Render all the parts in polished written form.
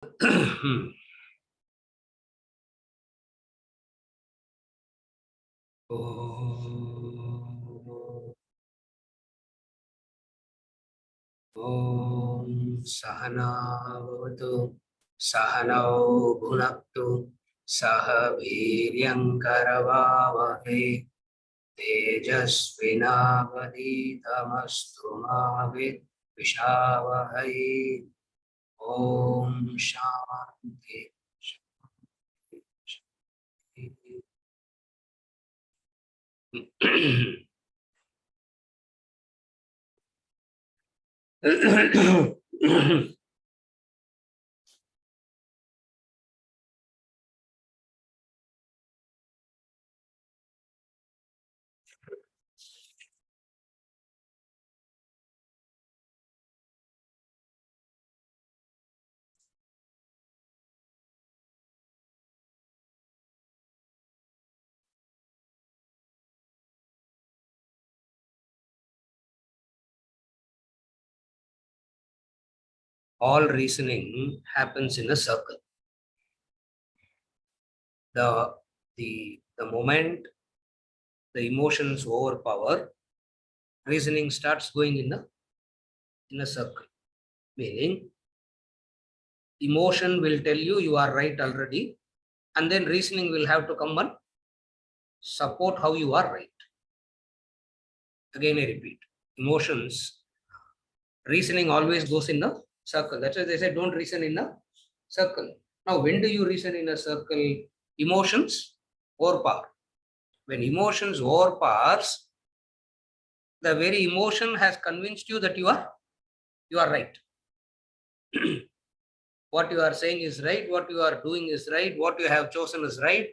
ॐ सहना भवतु सहनौ भुनक्तु सह वीर्यङ्करवावहै तेजस्विनावधीतमस्तु मा विद्विषावहै ॐ शान्ति All reasoning happens in a circle. The moment the emotions overpower, reasoning starts going in a circle. Meaning, emotion will tell you you are right already, and then reasoning will have to come and support how you are right. Again, I repeat, emotions, reasoning always goes in a circle. That's why they say don't reason in a circle. Now, when do you reason in a circle? Emotions overpower. When emotions overpowers, the very emotion has convinced you that you are right. What you are saying is right, what you are doing is right, what you have chosen is right.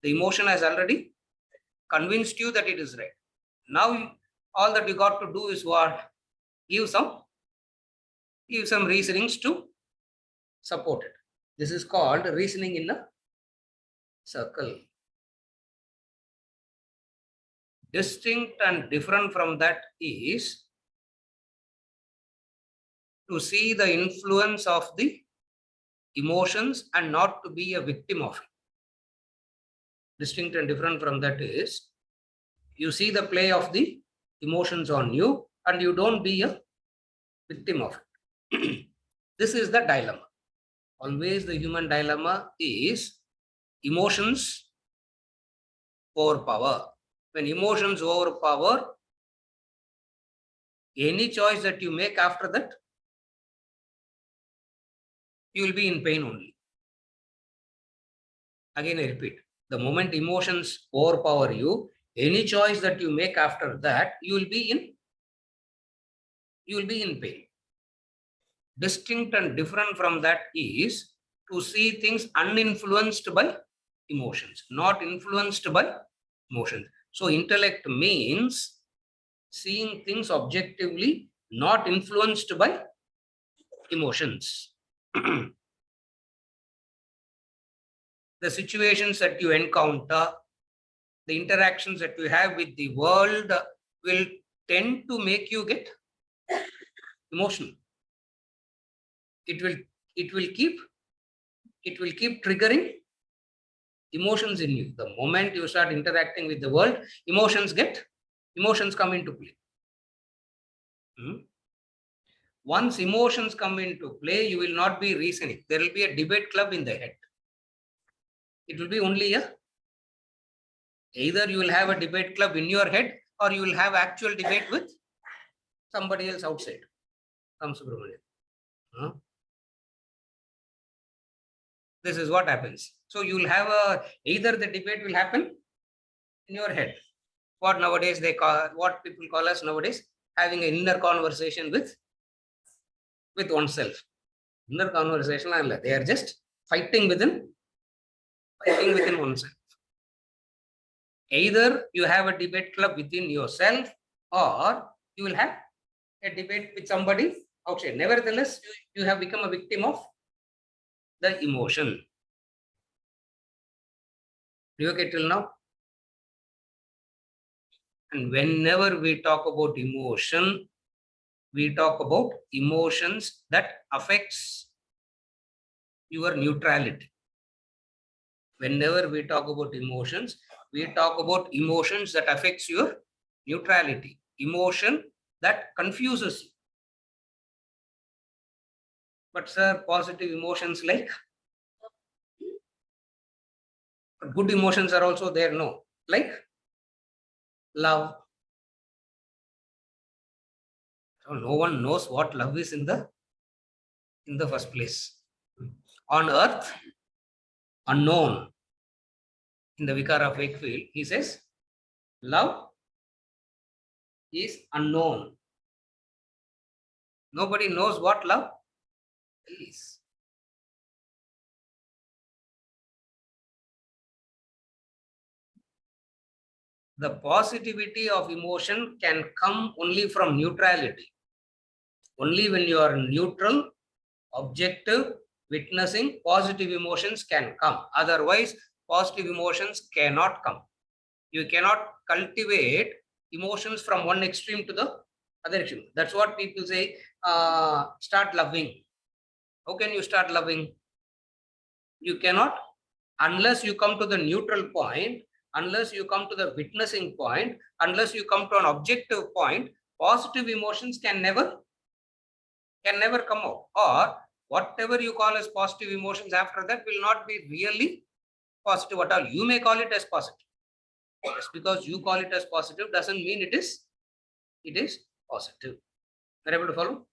The emotion has already convinced you that it is right. Now, all that you got to do is what? Give some reasonings to support it. This is called reasoning in a circle. Distinct and different from that is to see the influence of the emotions and not to be a victim of it. Distinct and different from that is you see the play of the emotions on you and you don't be a victim of it. This is the dilemma. Always the human dilemma is emotions overpower. When emotions overpower, any choice that you make after that, you will be in pain only. Again, I repeat, the moment emotions overpower you, any choice that you make after that, you will be in pain. Distinct and different from that is to see things uninfluenced by emotions, not influenced by emotions. So intellect means seeing things objectively, not influenced by emotions. The situations that you encounter, the interactions that you have with the world will tend to make you get emotional. It will keep triggering emotions in you. The moment you start interacting with the world, emotions come into play. Once emotions come into play, you will not be reasoning. There will be a debate club in the head. It will be only either you will have a debate club in your head or you will have actual debate with somebody else outside. This is what happens. So you will have either the debate will happen in your head. What people call us nowadays, having an inner conversation with oneself. Inner conversation, they are just fighting within oneself. Either you have a debate club within yourself or you will have a debate with somebody outside. Nevertheless, you have become a victim of the emotion. Do you okay till now? And whenever we talk about emotion, we talk about emotions that affects your neutrality. Whenever we talk about emotions, we talk about emotions that affects your neutrality, emotion that confuses you. But sir, positive emotions like good emotions are also there, no? Like love. So no one knows what love is in the first place. On earth, unknown. In the Vicar of Wakefield, he says, love is unknown. Nobody knows what love is. The positivity of emotion can come only from neutrality. Only when you are neutral, objective, witnessing, positive emotions can come. Otherwise, positive emotions cannot come. You cannot cultivate emotions from one extreme to the other extreme. That's what people say, start loving. How can you start loving? You cannot unless you come to the neutral point, unless you come to the witnessing point, unless you come to an objective point. Positive emotions can never come out, or whatever you call as positive emotions after that will not be really positive at all. You may call it as positive. Just because you call it as positive doesn't mean it is positive. Are you able to follow?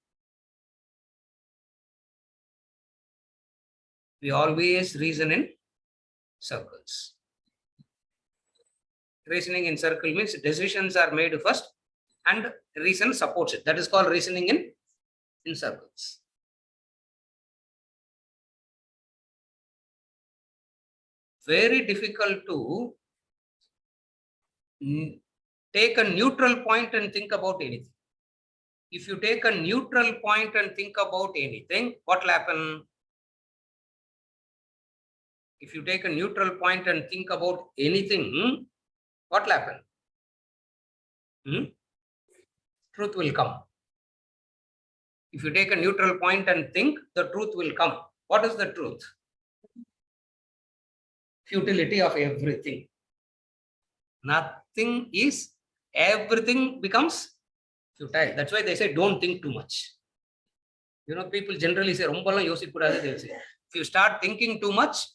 We always reason in circles. Reasoning in circle means decisions are made first and reason supports it. That is called reasoning in circles. Very difficult to take a neutral point and think about anything. If you take a neutral point and think about anything, what will happen? If you take a neutral point and think about anything, what will happen? Truth will come. If you take a neutral point and think, the truth will come. What is the truth? Futility of everything. Nothing is, everything becomes futile. That's why they say don't think too much. You know, people generally say, they'll say, if you start thinking too much,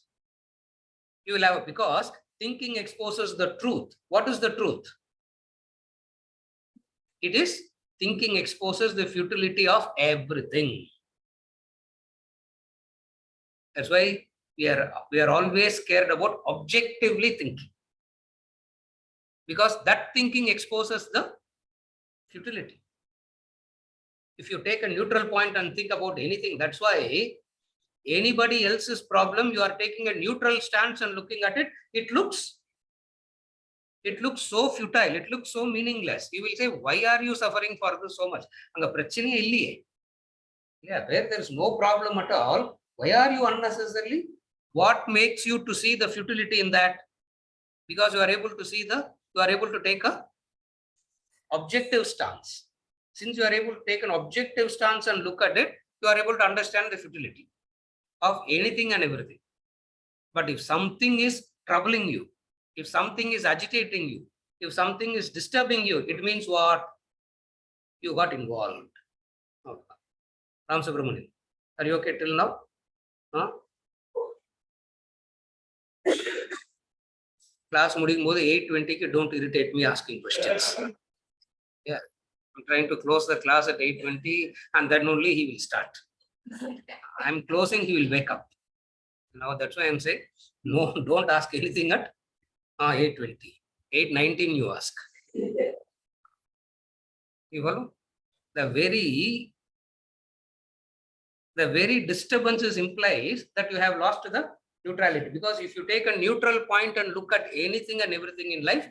you will have, because thinking exposes the truth. What is the truth? It is thinking exposes the futility of everything. That's why we are always scared about objectively thinking, because that thinking exposes the futility. If you take a neutral point and think about anything, that's why anybody else's problem, you are taking a neutral stance and looking at it, it looks so futile, it looks so meaningless. You will say, why are you suffering for this so much? Yeah, where there is no problem at all, why are you unnecessarily? What makes you to see the futility in that? Because you are able to take a objective stance. Since you are able to take an objective stance and look at it, you are able to understand the futility of anything and everything. But if something is troubling you, if something is agitating you, if something is disturbing you, it means what? You got involved. Okay. Ram Subramanian, are you okay till now? Huh? Class moving more 8:20, don't irritate me asking questions. Yeah, I'm trying to close the class at 8:20 and then only he will start. I'm closing, he will wake up. Now that's why I'm saying, no, don't ask anything at 8:20. 8:19 you ask. You follow? The very disturbances implies that you have lost the neutrality. Because if you take a neutral point and look at anything and everything in life,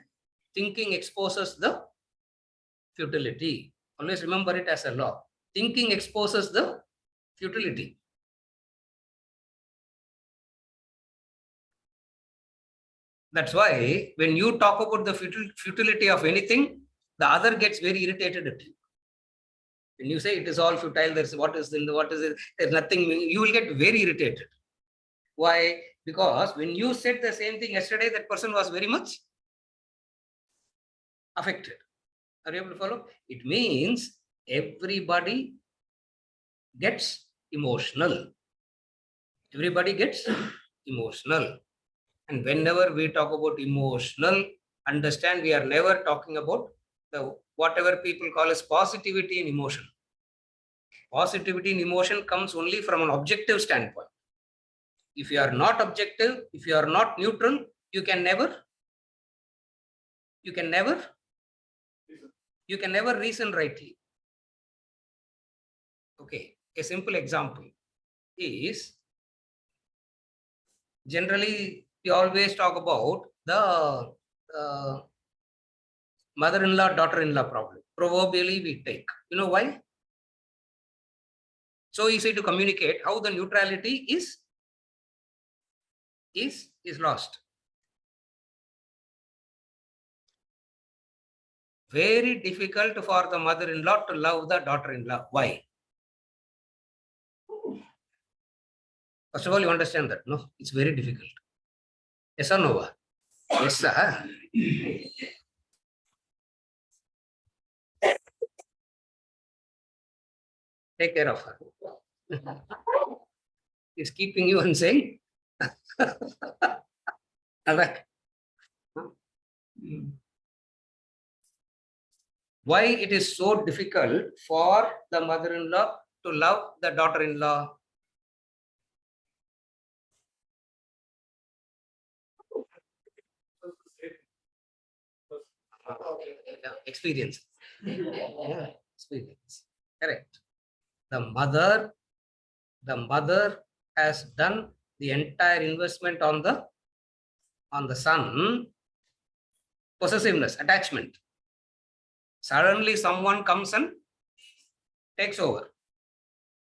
thinking exposes the futility. Always remember it as a law. Thinking exposes the futility. That's why when you talk about the futility of anything, the other gets very irritated at you. When you say it is all futile, there's what is it? There's nothing, you will get very irritated. Why? Because when you said the same thing yesterday, that person was very much affected. Are you able to follow? It means everybody gets emotional. Everybody gets emotional. And whenever we talk about emotional, understand we are never talking about the whatever people call as positivity in emotion. Positivity in emotion comes only from an objective standpoint. If you are not objective, if you are not neutral, you can never reason rightly. Okay, a simple example is, generally we always talk about the mother-in-law, daughter-in-law problem. Proverbially we take. You know why? So easy to communicate how the neutrality is lost. Very difficult for the mother-in-law to love the daughter-in-law. Why? First of all, you understand that. No, it's very difficult. Yes or no? Yes, sir. Take care of her. He's keeping you and saying. Why it is so difficult for the mother-in-law to love the daughter-in-law? Experience. Yeah, experience. Correct. The mother has done the entire investment on the son. Possessiveness, attachment. Suddenly someone comes and takes over.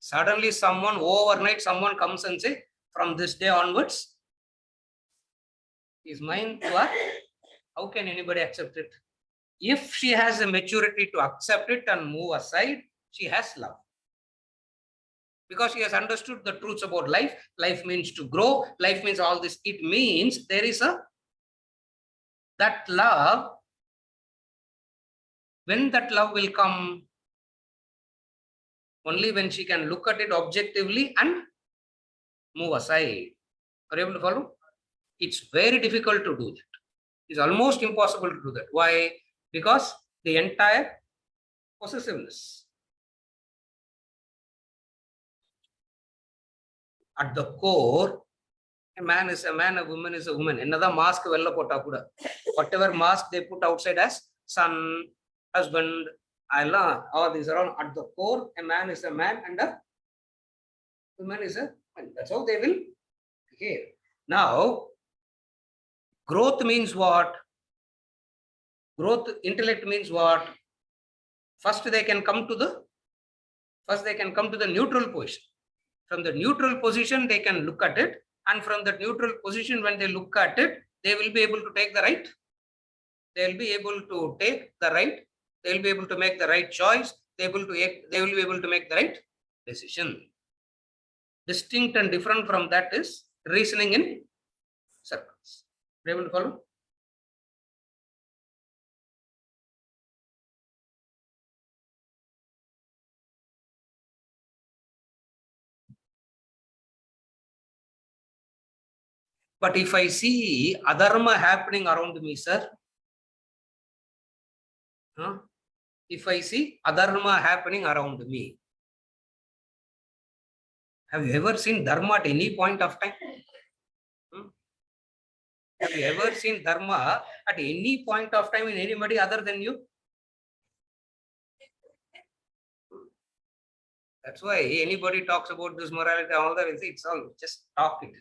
Suddenly overnight someone comes and say, from this day onwards, is mine to her. How can anybody accept it? If she has a maturity to accept it and move aside, she has love. Because she has understood the truths about life. Life means to grow. Life means all this. It means there is that love. When that love will come? Only when she can look at it objectively and move aside. Are you able to follow? It's very difficult to do that. It's almost impossible to do that. Why? Because the entire possessiveness. At the core, a man is a man, a woman is a woman. Another mask, whatever mask they put outside as son, husband, Allah, all these are all at the core. A man is a man and a woman is a woman. That's how they will behave. Now, growth means what? Growth, intellect means what? First they can come to the neutral position. From the neutral position, they can look at it. And from the neutral position, when they look at it, they will be able to take the right. They will be able to take the right. They will be able to make the right choice. They will be able to make the right decision. Distinct and different from that is reasoning in circles. Are you able to follow? But if I see adharma happening around me, sir, if I see adharma happening around me, have you ever seen dharma at any point of time? Have you ever seen dharma at any point of time in anybody other than you? That's why anybody talks about this morality, all that, it's all just talk. It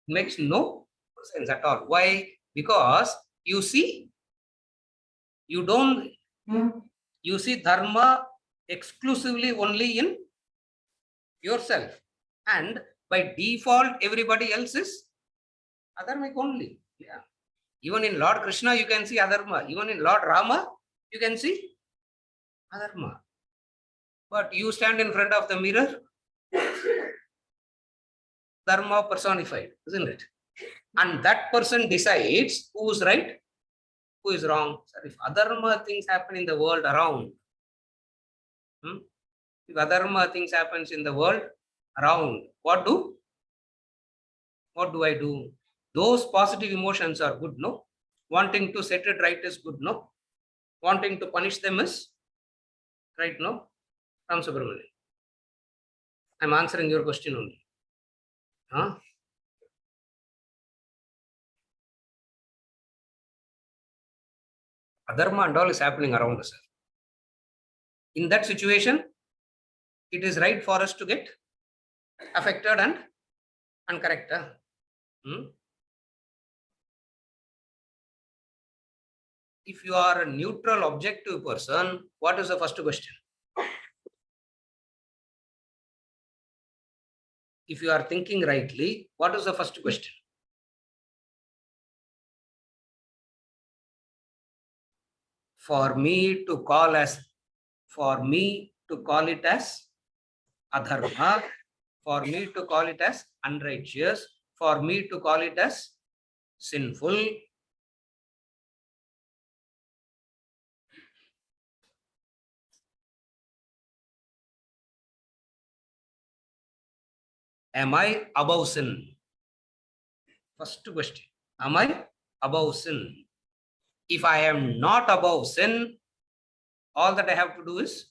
makes no sense at all. Why? Because you see, you see dharma exclusively only in yourself. And by default, everybody else is adharmic only. Yeah. Even in Lord Krishna, you can see adharma. Even in Lord Rama, you can see adharma. But you stand in front of the mirror, dharma personified, isn't it? And that person decides who is right, who is wrong. So if adharma things happen in the world around, if adharma things happens in the world around, what do I do? Those positive emotions are good, no? Wanting to set it right is good, no? Wanting to punish them is right, no? Ram Subramanian. I'm answering your question only. Huh? Adharma and all is happening around us. In that situation, it is right for us to get affected and correct. If you are a neutral, objective person, what is the first question? If you are thinking rightly, what is the first question? For me to call it as adharma, for me to call it as unrighteous, for me to call it as sinful, am I above sin? First question. Am I above sin? If I am not above sin, all that I have to do is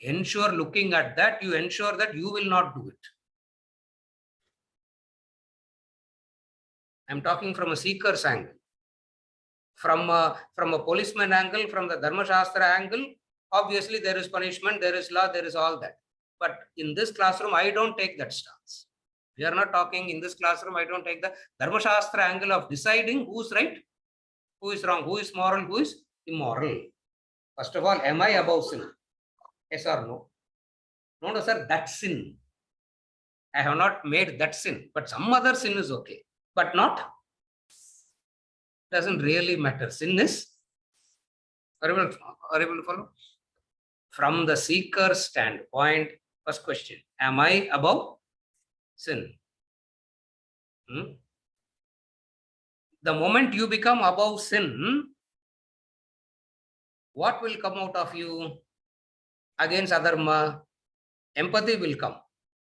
ensure, looking at that, you ensure that you will not do it. I'm talking from a seeker's angle. From a policeman angle, from the Dharma Shastra angle, obviously there is punishment, there is law, there is all that. But in this classroom, I don't take that stance. We are not talking in this classroom, I don't take the Dharma Shastra angle of deciding who's right, who is wrong, who is moral, who is immoral. First of all, am I above sin? Yes or no? No, sir, that's sin. I have not made that sin, but some other sin is okay, but not, doesn't really matter. Sin is, are you able to follow? From the seeker's standpoint, first question, am I above sin? The moment you become above sin, what will come out of you? Against adharma, empathy will come,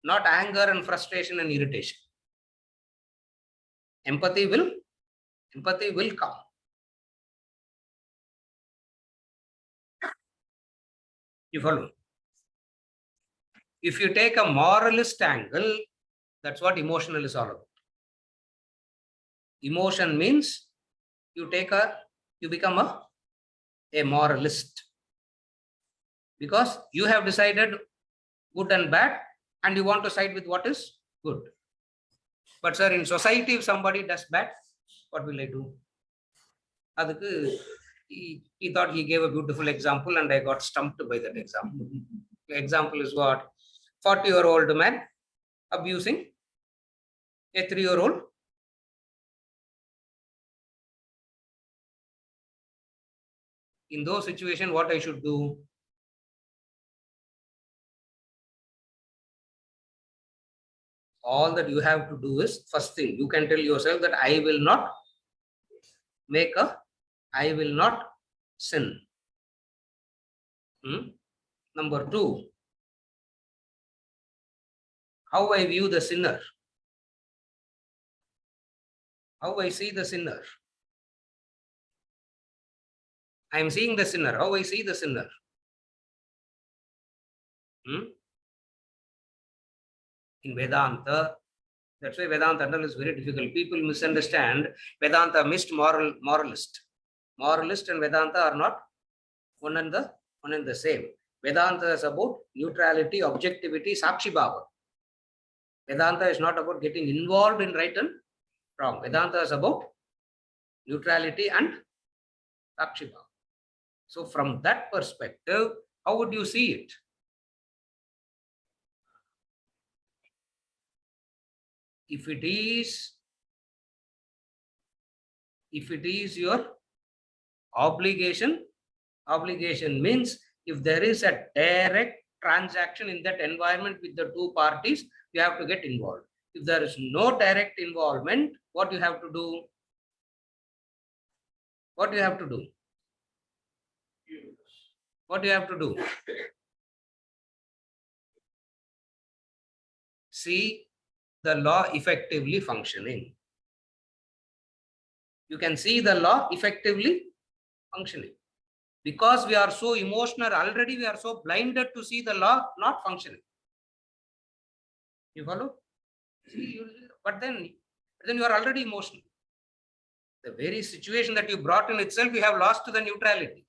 not anger and frustration and irritation. Empathy will come. You follow? If you take a moralist angle, that's what emotional is all about. Emotion means you become a moralist, because you have decided good and bad and you want to side with what is good. But sir, in society, if somebody does bad, what will I do? He thought he gave a beautiful example and I got stumped by that example. The example is what? 40-year-old man abusing a 3-year-old. In those situations, what I should do? All that you have to do is, first thing, you can tell yourself that I will not sin. Number 2, how I view the sinner, how I see the sinner. I am seeing the sinner, how I see the sinner. In Vedanta, that's why Vedanta is very difficult. People misunderstand Vedanta missed moralist. Moralist and Vedanta are not one and the same. Vedanta is about neutrality, objectivity, sakshi bhava. Vedanta is not about getting involved in right and wrong. Vedanta is about neutrality and sakshi bhava. So from that perspective, how would you see it? If it is your obligation means if there is a direct transaction in that environment with the two parties, you have to get involved. If there is no direct involvement, what you have to do? What you have to do? What do you have to do? See the law effectively functioning. You can see the law effectively functioning. Because we are so emotional, already we are so blinded to see the law not functioning. You follow? See, but then you are already emotional. The very situation that you brought in itself, you have lost the neutrality.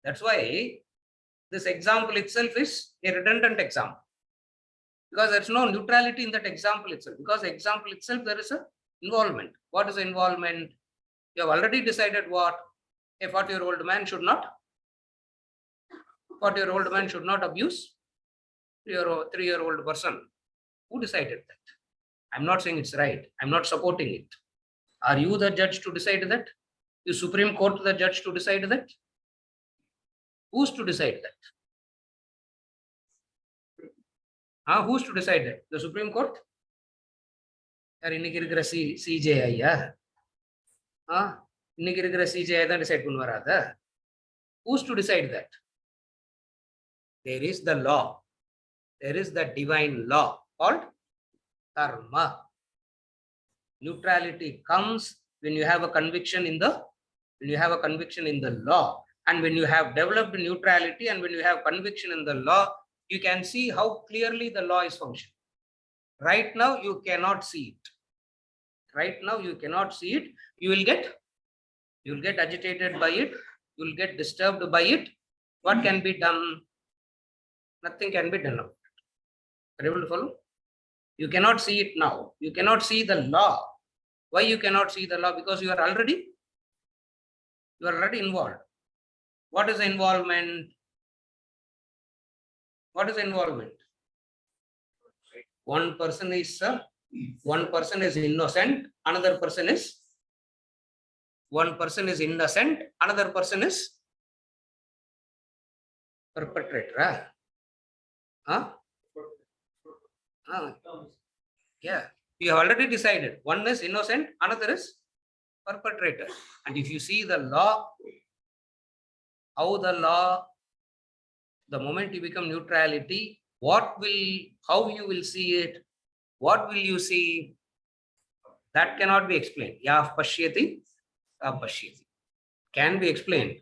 That's why this example itself is a redundant example. Because there's no neutrality in that example itself. Because the example itself, there is a involvement. What is the involvement? You have already decided what? A 40-year-old man should not. 40-year-old man should not abuse 3-year-old person. Who decided that? I'm not saying it's right. I'm not supporting it. Are you the judge to decide that? Is Supreme Court the judge to decide that? Who's to decide that? Who's to decide that? The Supreme Court? CJI. CJI தான் decide பண்ணுவாரா? Who's to decide that? There is the law. There is the divine law called karma. Neutrality comes when you have a conviction in the law. And when you have developed neutrality and when you have conviction in the law, you can see how clearly the law is functioning. Right now, you cannot see it. Right now, you cannot see it. You will get agitated by it. You will get disturbed by it. What can be done? Nothing can be done about it. Are you able to follow? You cannot see it now. You cannot see the law. Why you cannot see the law? Because you are already involved. What is the involvement? What is the involvement? One person is innocent. Another person is innocent. Another person is perpetrator. Yeah, you have already decided. One is innocent, another is perpetrator. And if you see the law, the moment you become neutrality, how you will see it, what will you see? That cannot be explained. Ya pashyati, apashyati. Can be explained,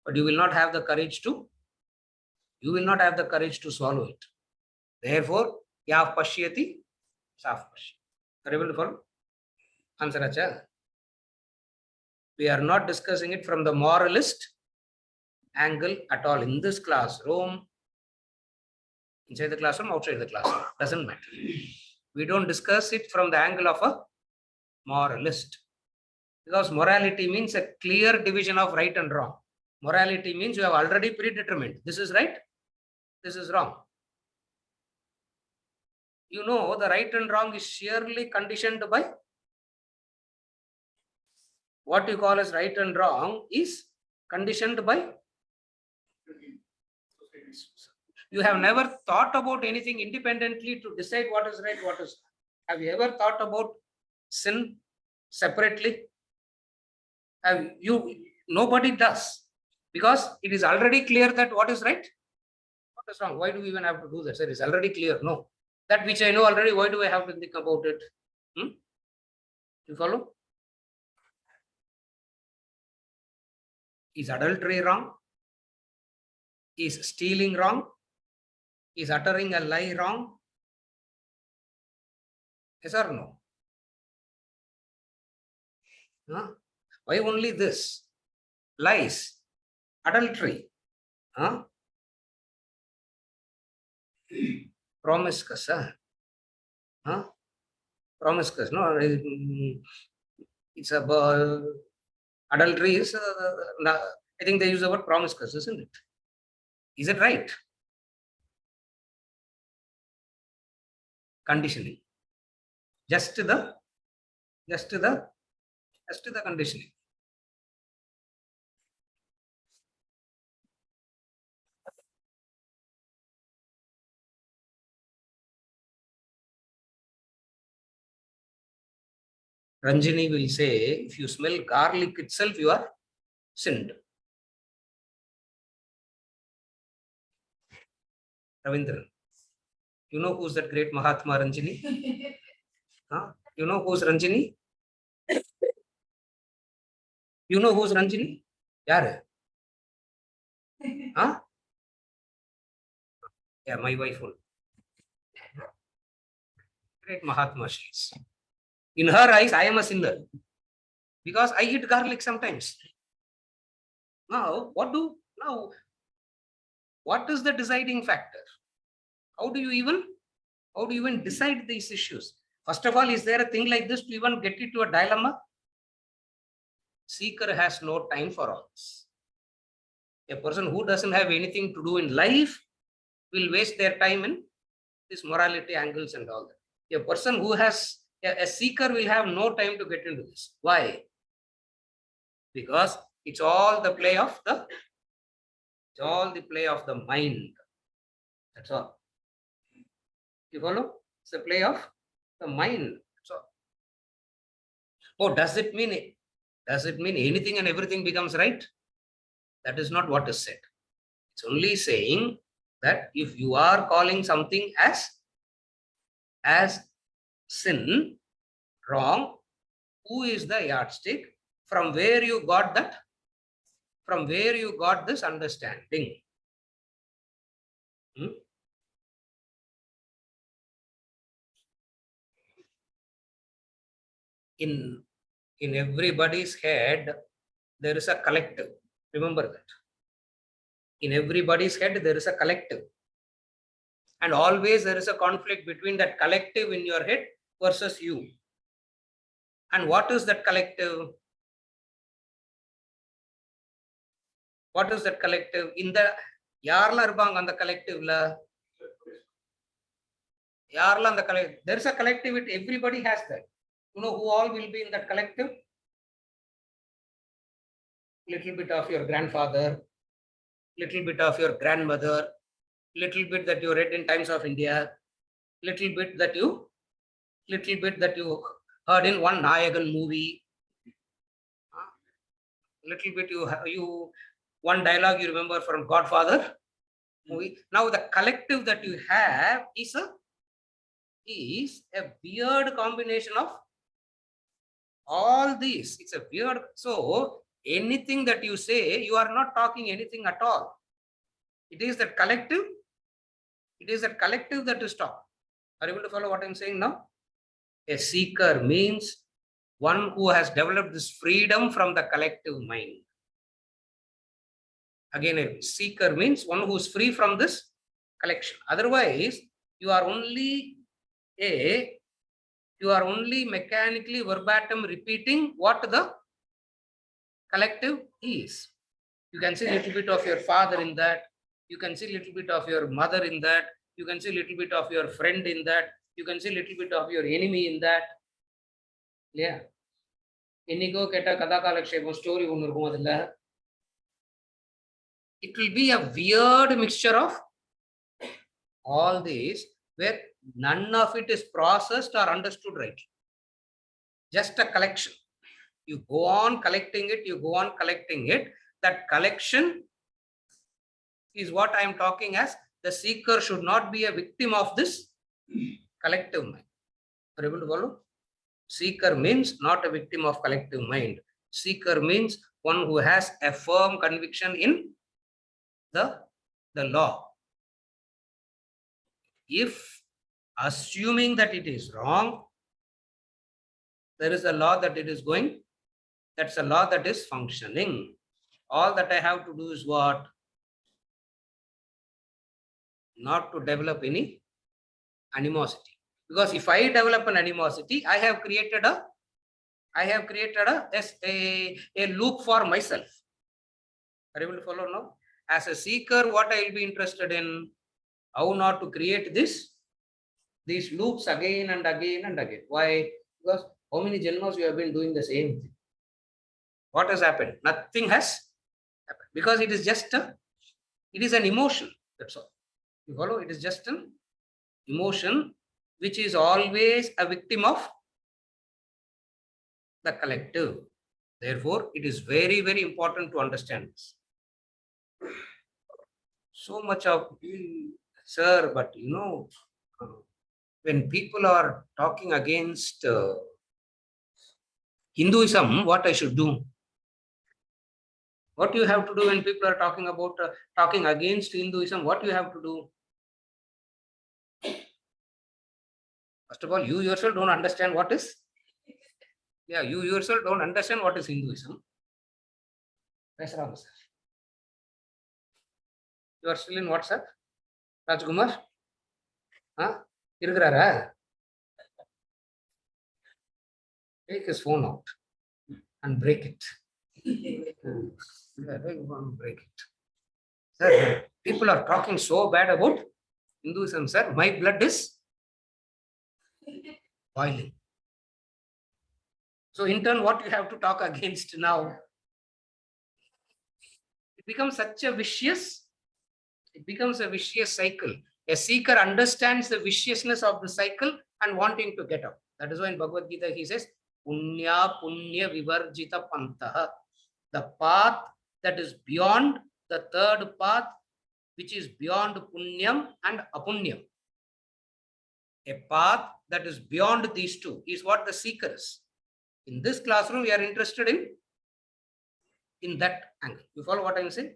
but you will not have the courage to swallow it. Therefore, ya pashyati, saf pashyati. Are you able to follow? Answer acha. We are not discussing it from the moralist angle at all in this classroom. Inside the classroom, outside the classroom, doesn't matter. We don't discuss it from the angle of a moralist. Because morality means a clear division of right and wrong. Morality means you have already predetermined. This is right, this is wrong. You know, the right and wrong is sheerly conditioned by what you call as right and wrong is conditioned by. You have never thought about anything independently to decide what is right, what is wrong. Have you ever thought about sin separately? Have you? Nobody does, because it is already clear that what is right, what is wrong. Why do we even have to do this? It is already clear. No, that which I know already, why do I have to think about it? You follow? Is adultery wrong? Is stealing wrong? Is uttering a lie wrong? Yes or no? Why only this? Lies, adultery, promiscuous, promiscuous. No, it's about adultery is. I think they use the word promiscuous, isn't it? Is it right? Conditioning. Just the conditioning. Ranjini will say, if you smell garlic itself, you are sinned. Ravindran, you know who's that great Mahatma, Ranjini? Huh? You know who's Ranjini? You know who's Ranjini? Yaar? Huh? Yeah, my wife will. Great Mahatma she is. In her eyes, I am a sinner because I eat garlic sometimes. Now, what is the deciding factor? How do you even decide these issues? First of all, is there a thing like this to even get into a dilemma? Seeker has no time for all this. A person who doesn't have anything to do in life will waste their time in these morality angles and all that. A person who has a seeker will have no time to get into this. Why? Because it's all the play of the mind. That's all. You follow? It's the play of the mind. That's all. Oh, does it mean anything and everything becomes right? That is not what is said. It's only saying that if you are calling something as sin, wrong, who is the yardstick? From where you got that? From where you got this understanding? In everybody's head, there is a collective. Remember that. In everybody's head, there is a collective. And always there is a conflict between that collective in your head versus you. And what is that collective? What is that collective? In the Yarla Arbang on the collective. Yarla on the collective. There is a collectivity. Everybody has that. You know who all will be in that collective? Little bit of your grandfather, little bit of your grandmother, little bit that you read in Times of India, little bit that you heard in one Nayagan movie, little bit you one dialogue you remember from Godfather movie. Now the collective that you have is a weird combination of all these. It's a weird. So anything that you say, you are not talking anything at all. It is that collective. It is that collective that is talking. Are you able to follow what I'm saying now? A seeker means one who has developed this freedom from the collective mind. Again, a seeker means one who is free from this collection. Otherwise, you are only mechanically verbatim repeating what the collective is. You can see a little bit of your father in that. You can see a little bit of your mother in that. You can see a little bit of your friend in that. You can see a little bit of your enemy in that. Yeah. Inigo keta kada kalakshepam story onnu irukum adilla. It will be a weird mixture of all these where none of it is processed or understood right. Just a collection. You go on collecting it. That collection is what I am talking as the seeker should not be a victim of this collective mind. Are you able to follow? Seeker means not a victim of collective mind. Seeker means one who has a firm conviction in the law. If assuming that it is wrong, there is a law that it is going, that's a law that is functioning. All that I have to do is what? Not to develop any animosity. Because if I develop an animosity, I have created a loop for myself. Are you able to follow now? As a seeker, what I will be interested in? How not to create these loops again and again and again. Why? Because how many janmas you have been doing the same thing? What has happened? Nothing has happened. Because it is an emotion. That's all. You follow? It is just an emotion which is always a victim of the collective. Therefore, it is very, very important to understand this. So much of, sir, but when people are talking against Hinduism, what I should do? What you have to do when people are talking about talking against Hinduism? What you have to do? First of all, you yourself don't understand what is. Yeah, you yourself don't understand what is Hinduism. Yes, Ram, sir. You are still in WhatsApp, Rajkumar? Huh? Irgrara? Take his phone out and break it. Yeah, break it. Sir, people are talking so bad about Hinduism, sir. My blood is boiling. So, in turn, what you have to talk against now? It becomes such a vicious. It becomes a vicious cycle. A seeker understands the viciousness of the cycle and wanting to get out. That is why in Bhagavad Gita he says, Punya Punya Vivarjita Pantaha. The path that is beyond the third path, which is beyond Punyam and Apunyam. A path that is beyond these two is what the seeker is. In this classroom, we are interested in that angle. You follow what I am saying?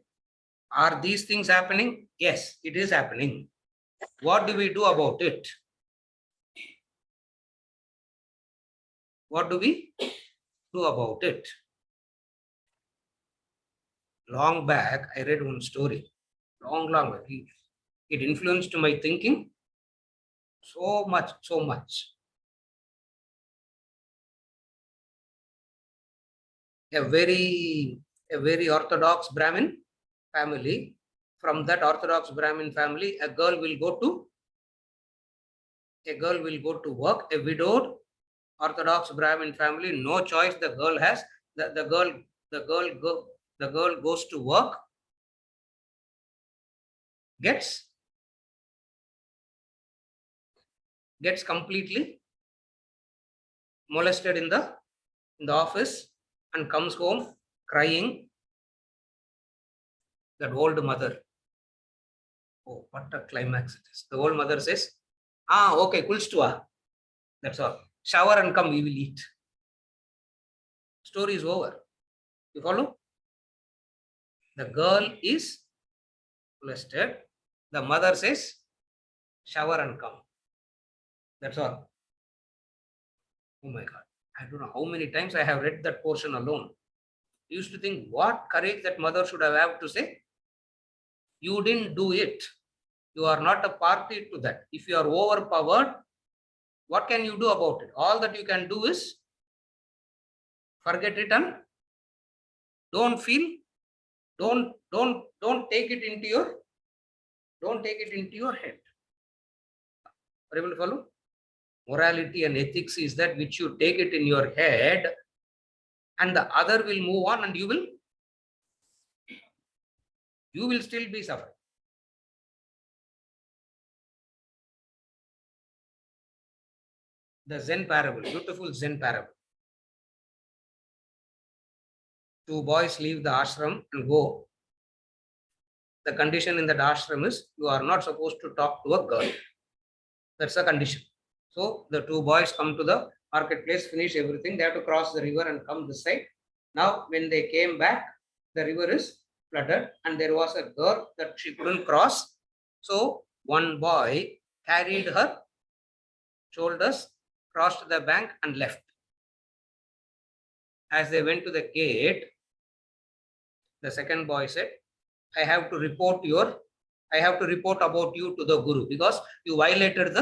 Are these things happening? Yes, it is happening. What do we do about it? What do we do about it? Long back, I read one story. Long back. It influenced my thinking so much. A very orthodox Brahmin family. From that orthodox Brahmin family, a girl will go to work. A widowed orthodox Brahmin family, no choice. The girl has the girl goes to work, gets completely molested in the office and comes home crying. That old mother, oh, what a climax it is. The old mother says, okay, kulstua. That's all. Shower and come, we will eat. Story is over. You follow? The girl is molested. The mother says, shower and come. That's all. Oh my God. I don't know how many times I have read that portion alone. I used to think what courage that mother should have to say, you didn't do it. You are not a party to that. If you are overpowered, what can you do about it? All that you can do is forget it and don't take it into your head. Are you able to follow? Morality and ethics is that which you take it in your head and the other will move on and you will still be suffering. The Zen parable, beautiful Zen parable. Two boys leave the ashram and go. The condition in that ashram is you are not supposed to talk to a girl. That's the condition. So the two boys come to the marketplace, finish everything. They have to cross the river and come this side. Now, when they came back, the river is flooded and there was a girl that she couldn't cross. So one boy carried her shoulders, crossed the bank and left. As they went to the gate, the second boy said, I have to report about you to the Guru because you violated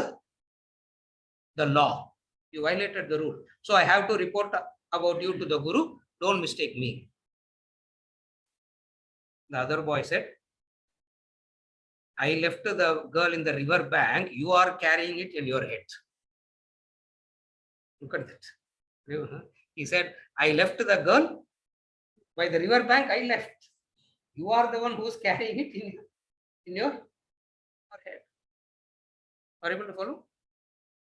the law. You violated the rule. So I have to report about you to the Guru. Don't mistake me. The other boy said, I left the girl in the river bank. You are carrying it in your head. Look at that. He said, I left the girl by the river bank. I left. You are the one who is carrying it in your head. Are you able to follow?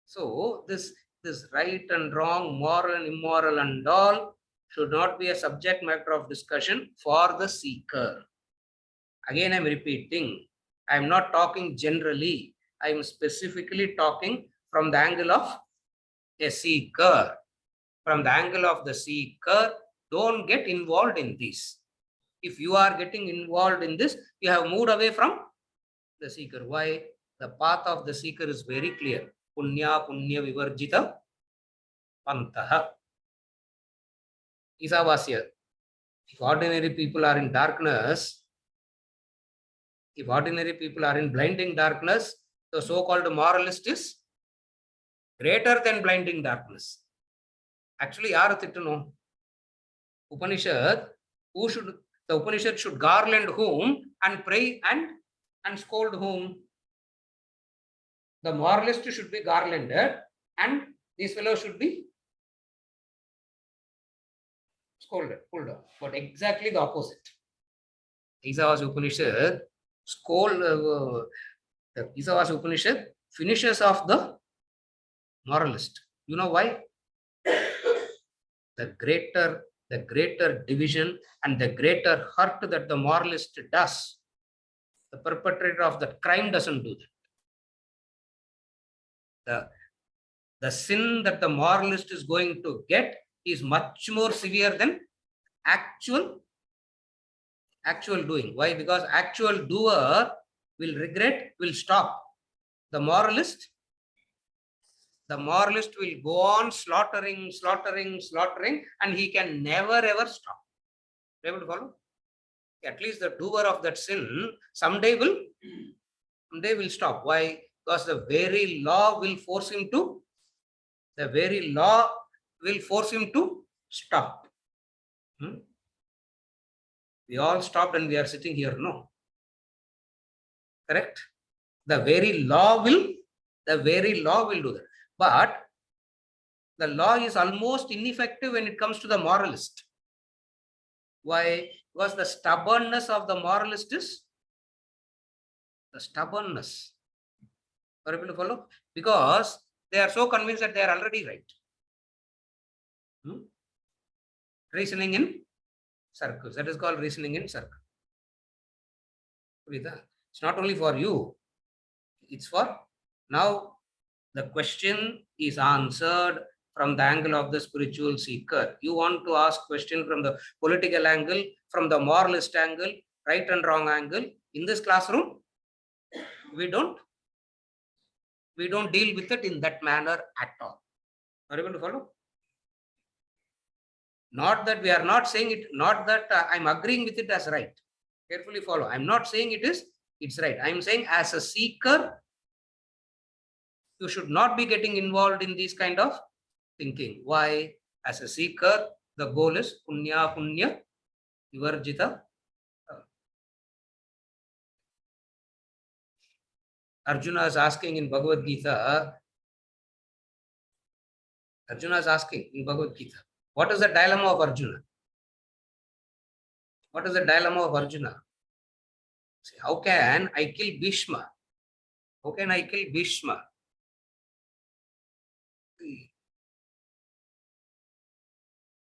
So this This right and wrong, moral and immoral and all should not be a subject matter of discussion for the seeker. Again, I'm repeating, I'm not talking generally. I'm specifically talking from the angle of a seeker. From the angle of the seeker, don't get involved in this. If you are getting involved in this, you have moved away from the seeker. Why? The path of the seeker is very clear. Punya punya vivarjita pantaha. Isavasya. If ordinary people are in darkness, if ordinary people are in blinding darkness, the so-called moralist is greater than blinding darkness. Actually, yaar thittuno? Upanishad, the Upanishad should garland whom and pray and scold whom? The moralist should be garlanded and these fellows should be scolded, pulled down. But exactly the opposite. Isavas Upanishad the Isavas Upanishad finishes off the moralist. You know why? The greater division and the greater hurt that the moralist does, the perpetrator of that crime doesn't do that. The sin that the moralist is going to get is much more severe than actual doing. Why? Because actual doer will regret, will stop. The moralist will go on slaughtering, and he can never ever stop. Able to follow? At least the doer of that sin someday will stop. Why? Because the very law will force him to stop. We all stopped and we are sitting here, no? Correct? The very law will do that. But the law is almost ineffective when it comes to the moralist. Why? Because the stubbornness of the moralist is the stubbornness. Are you able to follow? Because they are so convinced that they are already right. Reasoning in circles. That is called reasoning in circles. It's not only for you. It's for now. The question is answered from the angle of the spiritual seeker. You want to ask question from the political angle, from the moralist angle, right and wrong angle. In this classroom, we don't deal with it in that manner at all. Are you able to follow? Not that we are not saying it, not that I'm agreeing with it as right. Carefully follow. I'm not saying it's right. I'm saying as a seeker, you should not be getting involved in this kind of thinking. Why? As a seeker, the goal is punya punya vivarjita. Arjuna is asking in Bhagavad Gita. What is the dilemma of Arjuna? What is the dilemma of Arjuna? See, how can I kill Bhishma? How can I kill Bhishma?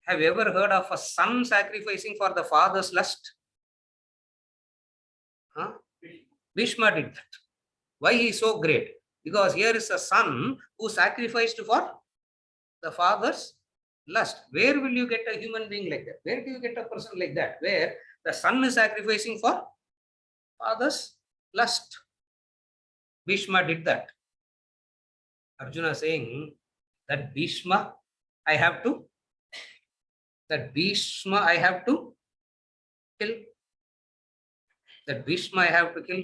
Have you ever heard of a son sacrificing for the father's lust? Bhishma did that. Why he is so great? Because here is a son who sacrificed for the father's lust. Where will you get a human being like that? Where do you get a person like that? Where the son is sacrificing for father's lust. Bhishma did that. Arjuna saying that Bhishma I have to kill. That Bhishma I have to kill.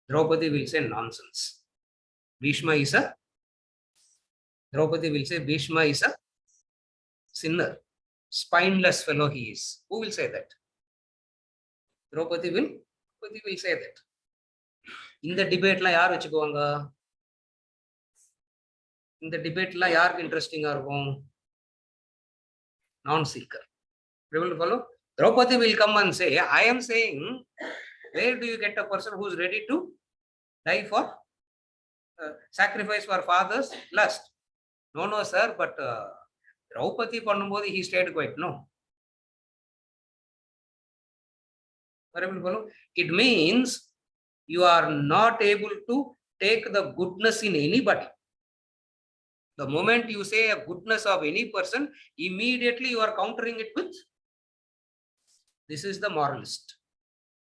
Draupadi will say nonsense. Draupadi will say Bhishma is a sinner. Spineless fellow he is. Who will say that? Draupadi will say that. In the debate la yaar vechukovanga? In the debate la yaar interesting irukum? Non-seeker. Able to follow? Draupadi will come and say, I am saying, where do you get a person who is ready to die for Sacrifice for fathers, lust. No, sir, but Draupadi பண்ணும்போது he stayed quiet. No. It means you are not able to take the goodness in anybody. The moment you say a goodness of any person, immediately you are countering it with, this is the moralist.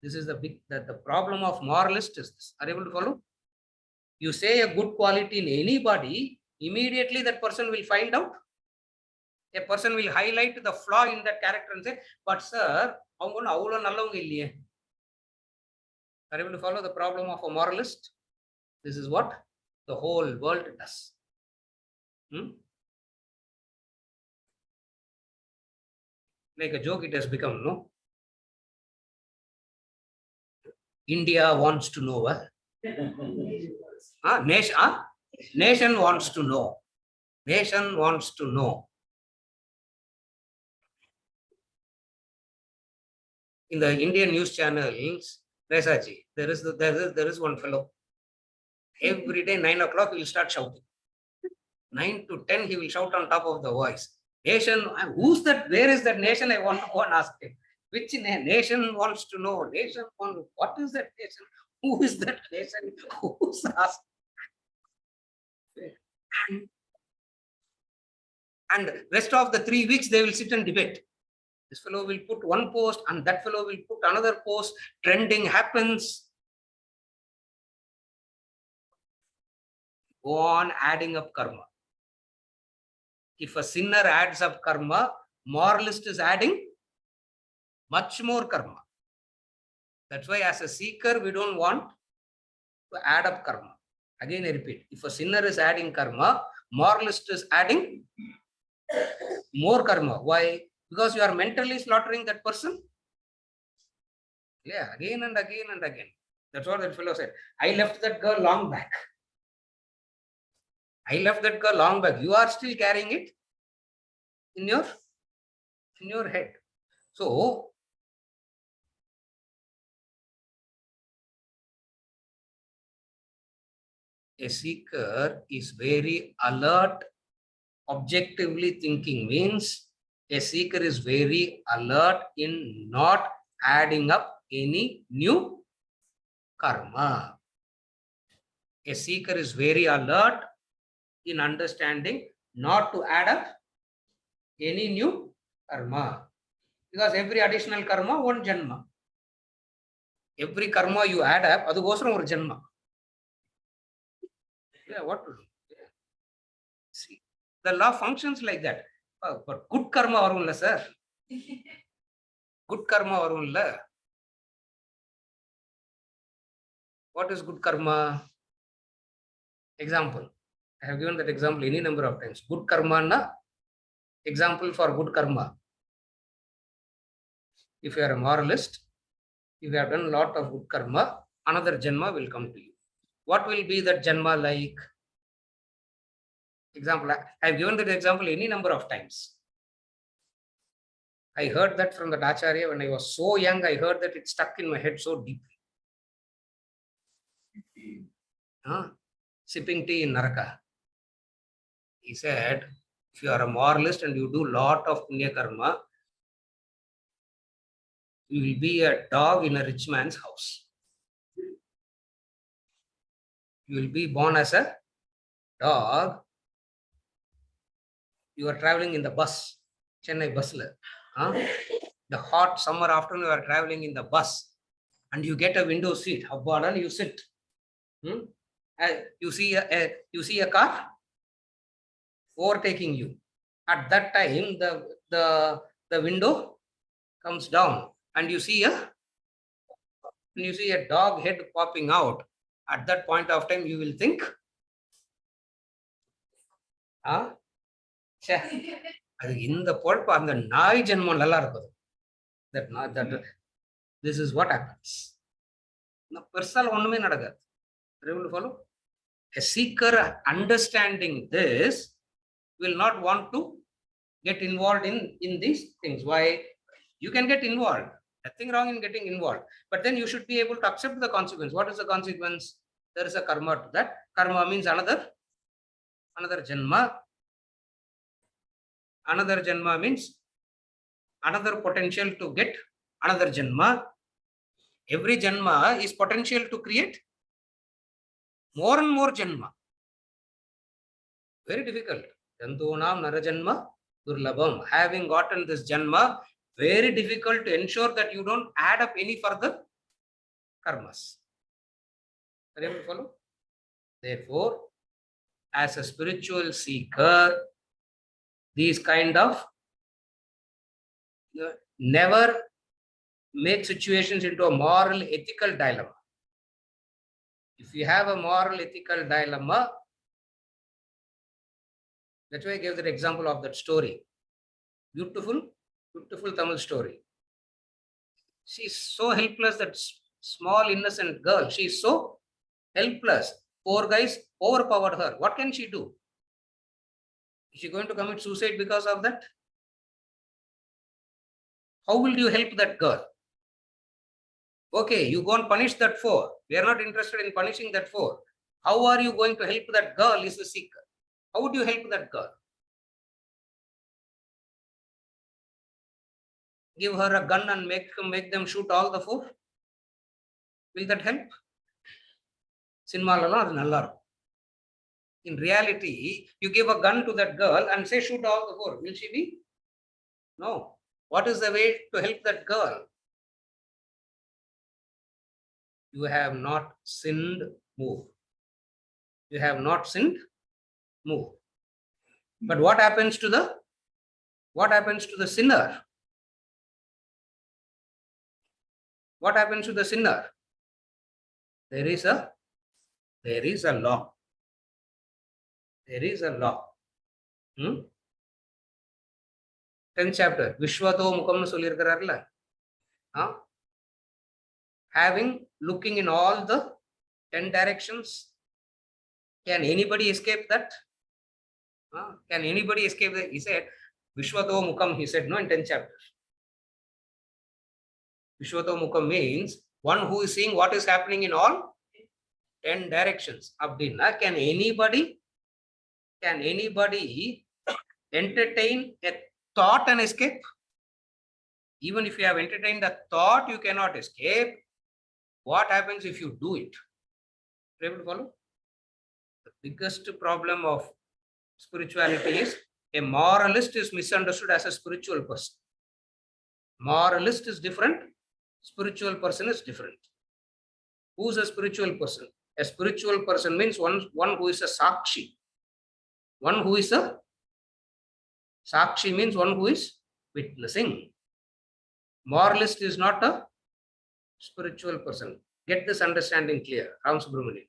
This is the problem of moralist is this. Are you able to follow? You say a good quality in anybody, immediately that person will find out. A person will highlight the flaw in that character and say, but sir, are you able to follow the problem of a moralist? This is what the whole world does. Like a joke it has become, no? India wants to know. Nation wants to know. Nation wants to know. In the Indian news channels, Resaji, there is one fellow. Every day 9 o'clock he will start shouting. 9 to 10 he will shout on top of the voice. Nation, who's that? Where is that nation? I want to go and ask him. Which nation wants to know? Nation, what is that nation? Who is that nation? Who's asked? And rest of the 3 weeks they will sit and debate. This fellow will put one post and that fellow will put another post. Trending happens. Go on adding up karma. If a sinner adds up karma, moralist is adding much more karma. That's why as a seeker, we don't want to add up karma. Again, I repeat, if a sinner is adding karma, moralist is adding more karma. Why? Because you are mentally slaughtering that person. Yeah, again and again and again. That's what that fellow said. I left that girl long back. I left that girl long back. You are still carrying it in your head. So, a seeker is very alert. Objectively thinking means a seeker is very alert in not adding up any new karma. A seeker is very alert in understanding not to add up any new karma. Because every additional karma, one janma. Every karma you add up, adu gosaram or janma. Yeah, what to do? Yeah. See, the law functions like that. But good karma varumla, sir. Good karma varumla. What is good karma? Example. I have given that example any number of times. Good karma na example for good karma. If you are a moralist, if you have done a lot of good karma, another janma will come to you. What will be that janma like? Example, I have given that example any number of times. I heard that from the Acharya when I was so young. I heard that it stuck in my head so deeply. Sipping tea in Naraka. He said, if you are a moralist and you do lot of punya karma, you will be a dog in a rich man's house. You will be born as a dog. You are traveling in the bus, Chennai bus. The hot summer afternoon, you are traveling in the bus and you get a window seat. And you sit. You see a car overtaking you. At that time, the window comes down and you see a dog head popping out. At that point of time, you will think, in the polpa and the nai janma nalla irukku. That this is what happens. Now, personal onnume nadakadu. Are you able to follow? A seeker understanding this will not want to get involved in these things. Why? You can get involved. Nothing wrong in getting involved. But then you should be able to accept the consequence. What is the consequence? there is a karma to that. Karma means another janma. Another janma means another potential to get another janma. Every janma is potential to create more and more janma. Very difficult. Jantunam narajanma durlabham. Having gotten this janma, very difficult to ensure that you don't add up any further karmas. Are you able to follow? Therefore, as a spiritual seeker, these kind of never make situations into a moral ethical dilemma. If you have a moral ethical dilemma, that's why I gave that example of that story. Beautiful Tamil story. She's so helpless, that small innocent girl. She's so helpless. Poor guys overpowered her. What can she do? Is she going to commit suicide because of that? How will you help that girl? Okay, you go and punish that foe. We are not interested in punishing that foe. How are you going to help that girl is the seeker? How would you help that girl? Give her a gun and make them shoot all the foe? Will that help? In reality, you give a gun to that girl and say shoot all the foe. Will she be? No. What is the way to help that girl? You have not sinned, move. You have not sinned, move. But what happens to the sinner? What happens to the sinner? There is a law. There is a law. 10th chapter. Vishwato Mukhamnu sollirukkararla. Having looking in all the 10 directions. Can anybody escape that? Can anybody escape that? He said, Vishwato Mukham, he said, no, in 10th chapter. Vishwato Mukham means one who is seeing what is happening in all 10 directions. Abdina, can anybody entertain a thought and escape? Even if you have entertained a thought, you cannot escape. What happens if you do it? Are you able to follow? The biggest problem of spirituality is a moralist is misunderstood as a spiritual person. Moralist is different. Spiritual person is different. Who is a spiritual person? A spiritual person means one who is a sakshi. One who is a sakshi means one who is witnessing. Moralist is not a spiritual person. Get this understanding clear, Ram Subramanian.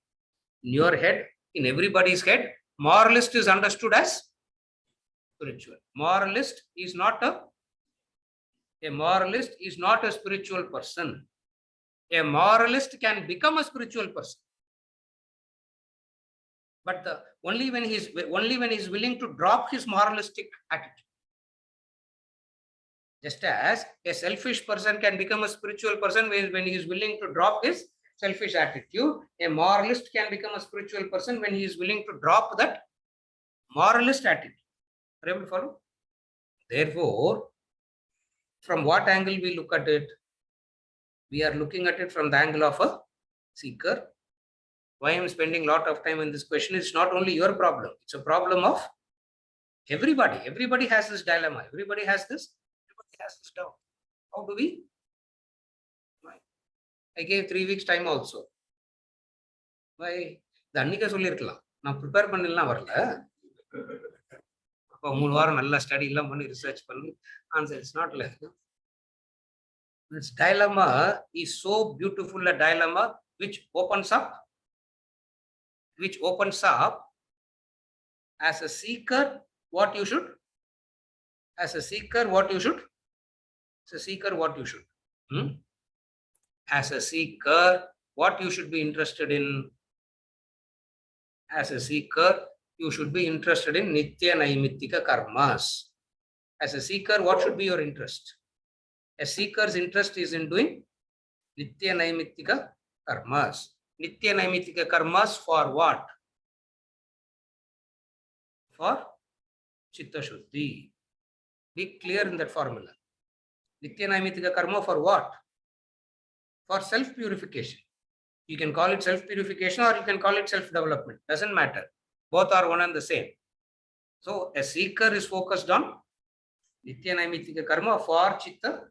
In your head, in everybody's head, moralist is understood as spiritual. Moralist is not a spiritual person. A moralist can become a spiritual person, but only when he's willing to drop his moralistic attitude. Just as a selfish person can become a spiritual person when he is willing to drop his selfish attitude, a moralist can become a spiritual person when he is willing to drop that moralist attitude. Are you able to follow? Therefore, from what angle we look at it? We are looking at it from the angle of a seeker. Why I am spending a lot of time on this question is not only your problem, it's a problem of everybody. Everybody has this dilemma. Everybody has this doubt. How do we? I gave 3 weeks time also. Why? The Annika sollirkalam. Na prepare pannilla varala. Appo 3 varam nalla study illa panni research panni answer. It's not like that. This dilemma is so beautiful a dilemma which opens up as a seeker what you should. As a seeker what you should. As a seeker what you should. As a seeker what you should be interested in. As a seeker you should be interested in nitya naimittika karmas. As a seeker what should be your interest? A seeker's interest is in doing nitya naimittika karmas. Nitya Naimitika karmas for what? For Chitta Shuddhi. Be clear in that formula. Nitya Naimitika karma for what? For self-purification. You can call it self-purification or you can call it self-development. Doesn't matter. Both are one and the same. So a seeker is focused on Nitya Naimitika karma for Chitta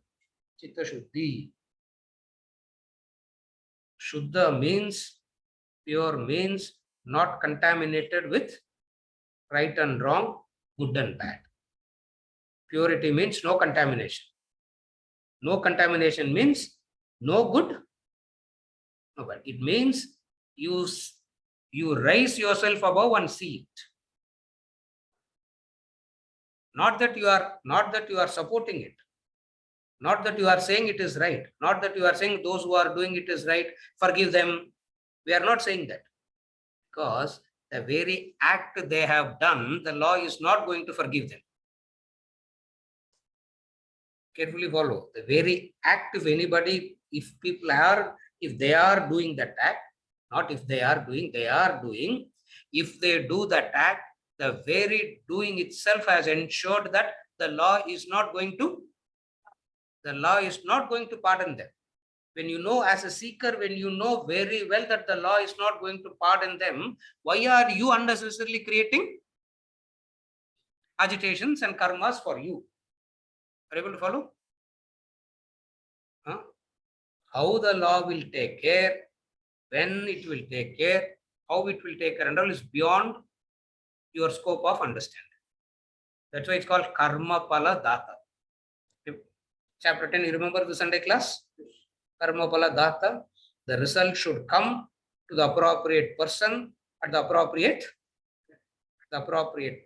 Shuddhi. Shuddha means, pure means not contaminated with right and wrong, good and bad. Purity means no contamination. No contamination means no good, no bad. It means you raise yourself above and see it. Not that you are supporting it. Not that you are saying it is right. Not that you are saying those who are doing it is right, forgive them. We are not saying that. Because the very act they have done, the law is not going to forgive them. Carefully follow. The very act, if anybody, if they are doing that act, not if they are doing, if they do that act, the very doing itself has ensured that the law is not going to pardon them. When you know as a seeker, when you know very well that the law is not going to pardon them, why are you unnecessarily creating agitations and karmas for you? Are you able to follow? Huh? How the law will take care, when it will take care, how it will take care, and all is beyond your scope of understanding. That's why it's called karma pala data. Chapter 10, you remember the Sunday class? Karma pala data. The result should come to the appropriate person at the appropriate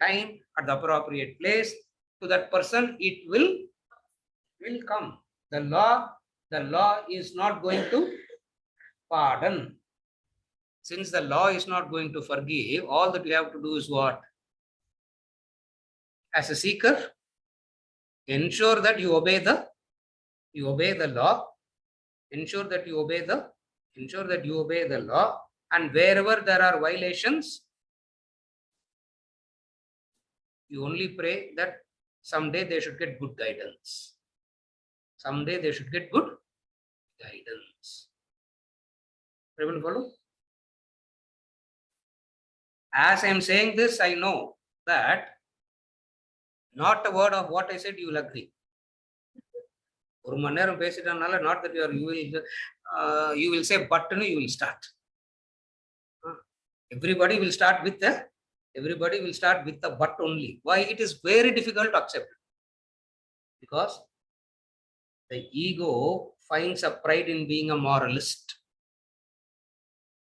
time, at the appropriate place. To that person, it will come. The law is not going to pardon. Since the law is not going to forgive, all that you have to do is what? As a seeker, ensure that you obey the law. Ensure that you obey the law. And wherever there are violations, you only pray that someday they should get good guidance. Someday they should get good guidance. Everyone follow? As I am saying this, I know that not a word of what I said you will agree. ஒரு மணி நேரம் பேசிட்டனால not that you will say but you will start. Everybody will start with the but only. Why? It is very difficult to accept. Because the ego finds a pride in being a moralist.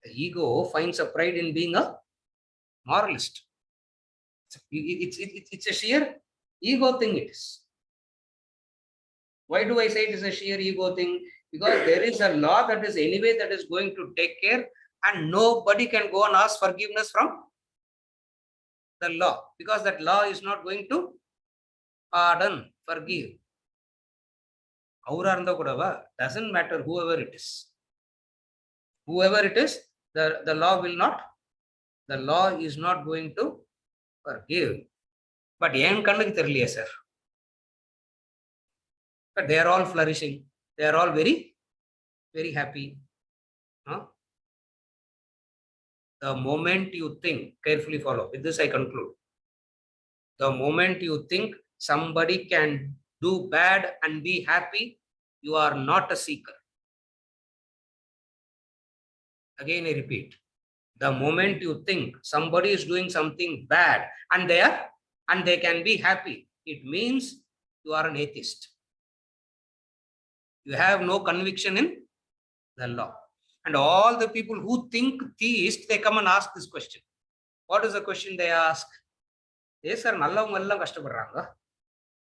The ego finds a pride in being a moralist. It's a sheer ego thing. It is. Why do I say it is a sheer ego thing? Because there is a law that is anyway that is going to take care, and nobody can go and ask forgiveness from the law, because that law is not going to pardon, forgive. Doesn't matter whoever it is. Whoever it is, the law is not going to forgive. But yen kannukku therliye sir. But they are all flourishing. They are all very, very happy. Huh? The moment you think, carefully follow. With this I conclude. The moment you think somebody can do bad and be happy, you are not a seeker. Again, I repeat. The moment you think somebody is doing something bad and they can be happy, it means you are an atheist. You have no conviction in the law. And all the people who think theist, they come and ask this question. What is the question they ask? Yes, sir,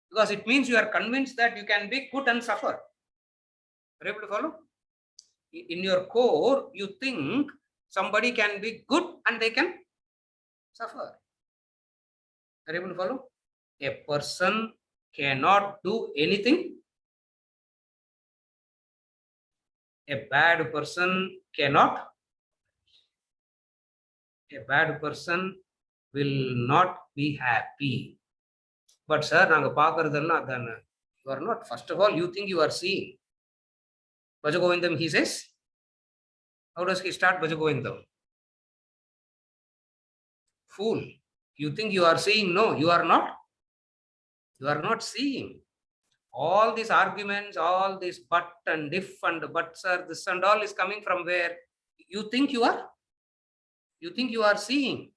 because it means you are convinced that you can be good and suffer. Are you able to follow? In your core, you think somebody can be good and they can suffer. Are you able to follow? A person cannot do anything. A bad person cannot A bad person will not be happy. But sir, you are not. First of all, you think you are seeing. Bhajagovindam, he says. How does he start Bhajagovindam? Fool. You think you are seeing? No, you are not. You are not seeing. All these arguments, all this but and if and but sir, this and all is coming from where? You think you are? You think you are seeing.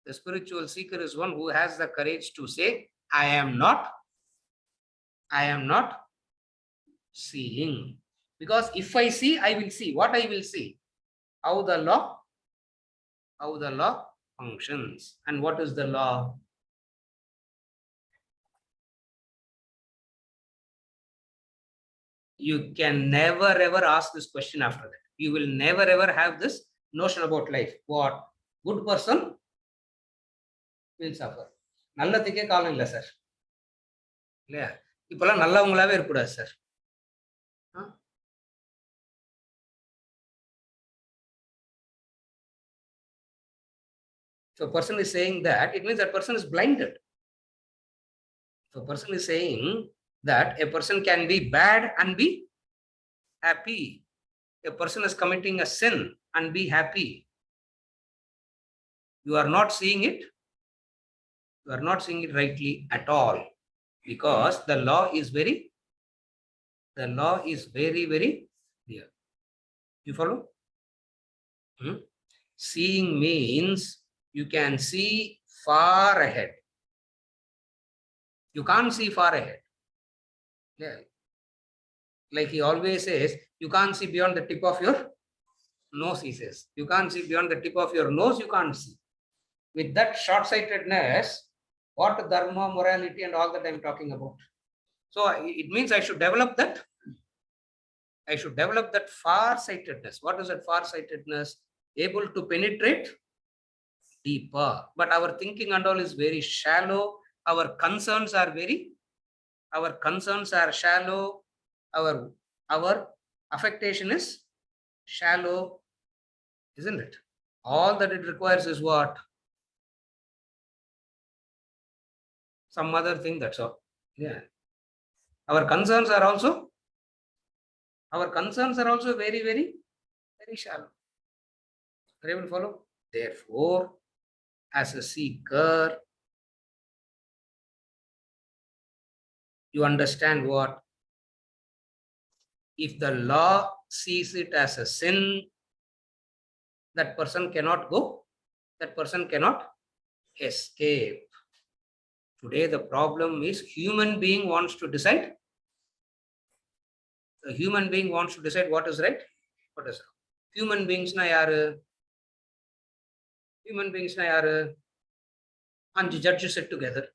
The spiritual seeker is one who has the courage to say, I am not seeing. Because if I see, I will see. What I will see? How the law functions. And what is the law? You can never ever ask this question after that. You will never ever have this notion about life. What? Good person will suffer. நல்லதுக்கே காலம் இல்லை sir, இல்லையா? இப்பெல்லாம் நல்லவங்களாவே இருக்கக்கூடாது sir. If a person is saying that, it means that person is blinded. If a person is saying that a person can be bad and be happy, a person is committing a sin and be happy, you are not seeing it. You are not seeing it rightly at all, because the law is very, very clear. You follow? Seeing means you can see far ahead. You can't see far ahead. Yeah. Like he always says, you can't see beyond the tip of your nose, he says. You can't see beyond the tip of your nose, you can't see. With that short-sightedness, what dharma, morality, and all that I'm talking about. So it means I should develop that. I should develop that far-sightedness. What is that far-sightedness? Able to penetrate deeper. But our thinking and all is very shallow. Our concerns are shallow. Our affectation is shallow, isn't it? All that it requires is what? Some other thing, that's all. Yeah. Our concerns are also very, very, very shallow. Are you able to follow? Therefore, as a seeker, you understand what? If the law sees it as a sin, that person cannot go, that person cannot escape. Today, the problem is human being wants to decide. The human being wants to decide what is right, what is wrong. Human beings na yaru? Human beings na yaru? 5 judges sit together.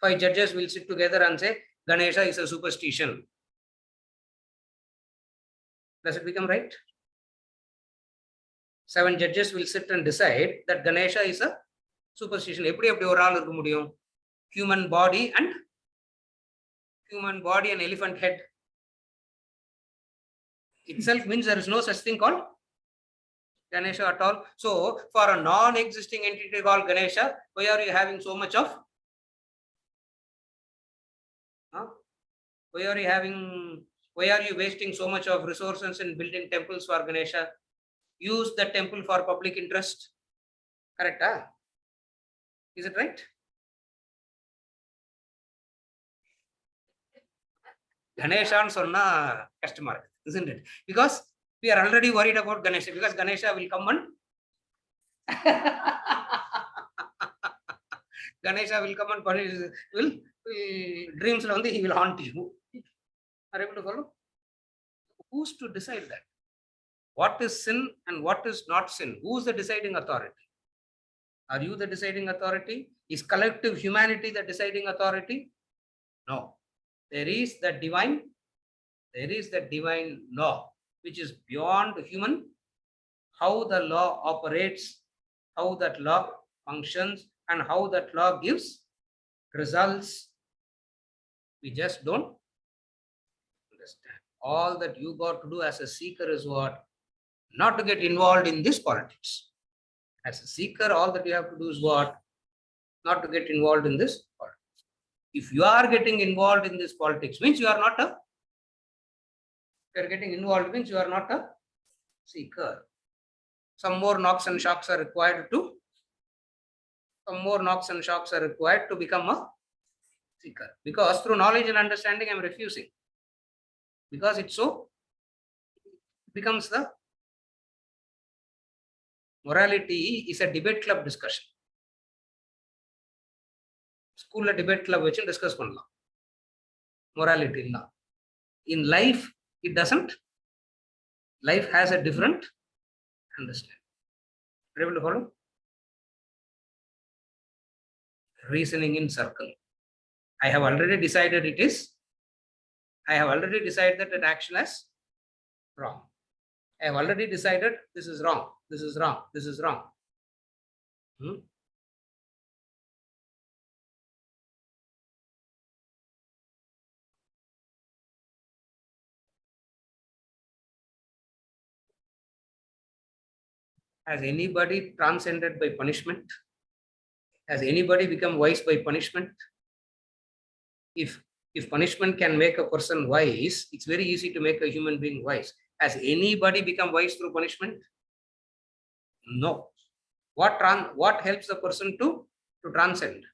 5 judges will sit together and say, Ganesha is a superstition. Does it become right? 7 judges will sit and decide that Ganesha is a superstition. Human body and elephant head itself means there is no such thing called Ganesha at all. So for a non-existing entity called Ganesha, why are you having so much of? Why are you wasting so much of resources in building temples for Ganesha? Use the temple for public interest. Correct? Is it right? Ganesha and Sonna customer, isn't it? Because we are already worried about Ganesha, because Ganesha will come and Ganesha will come and punish, dreams he will haunt you. Are you able to follow? Who's to decide that? What is sin and what is not sin? Who's the deciding authority? Are you the deciding authority? Is collective humanity the deciding authority? No. There is the divine law, which is beyond human. How the law operates, how that law functions, and how that law gives results, we just don't understand. All that you got to do as a seeker is what? Not to get involved in this politics. As a seeker, all that you have to do is what? Not to get involved in this politics. If you are getting involved in this politics, means you are not a, you are getting involved means you are not a seeker. Some more knocks and shocks are required to, become a seeker. Because through knowledge and understanding, I am refusing. Because it's so, becomes the morality is a debate club discussion. School debate club which discuss pannalam. Morality illa. In life, it doesn't. Life has a different understanding. Are you able to follow? Reasoning in circle. I have already decided it is. I have already decided that action is wrong. I have already decided this is wrong. This is wrong. This is wrong. Has anybody transcended by punishment? Has anybody become wise by punishment? If punishment can make a person wise, it's very easy to make a human being wise. Has anybody become wise through punishment? No. What helps the person to transcend?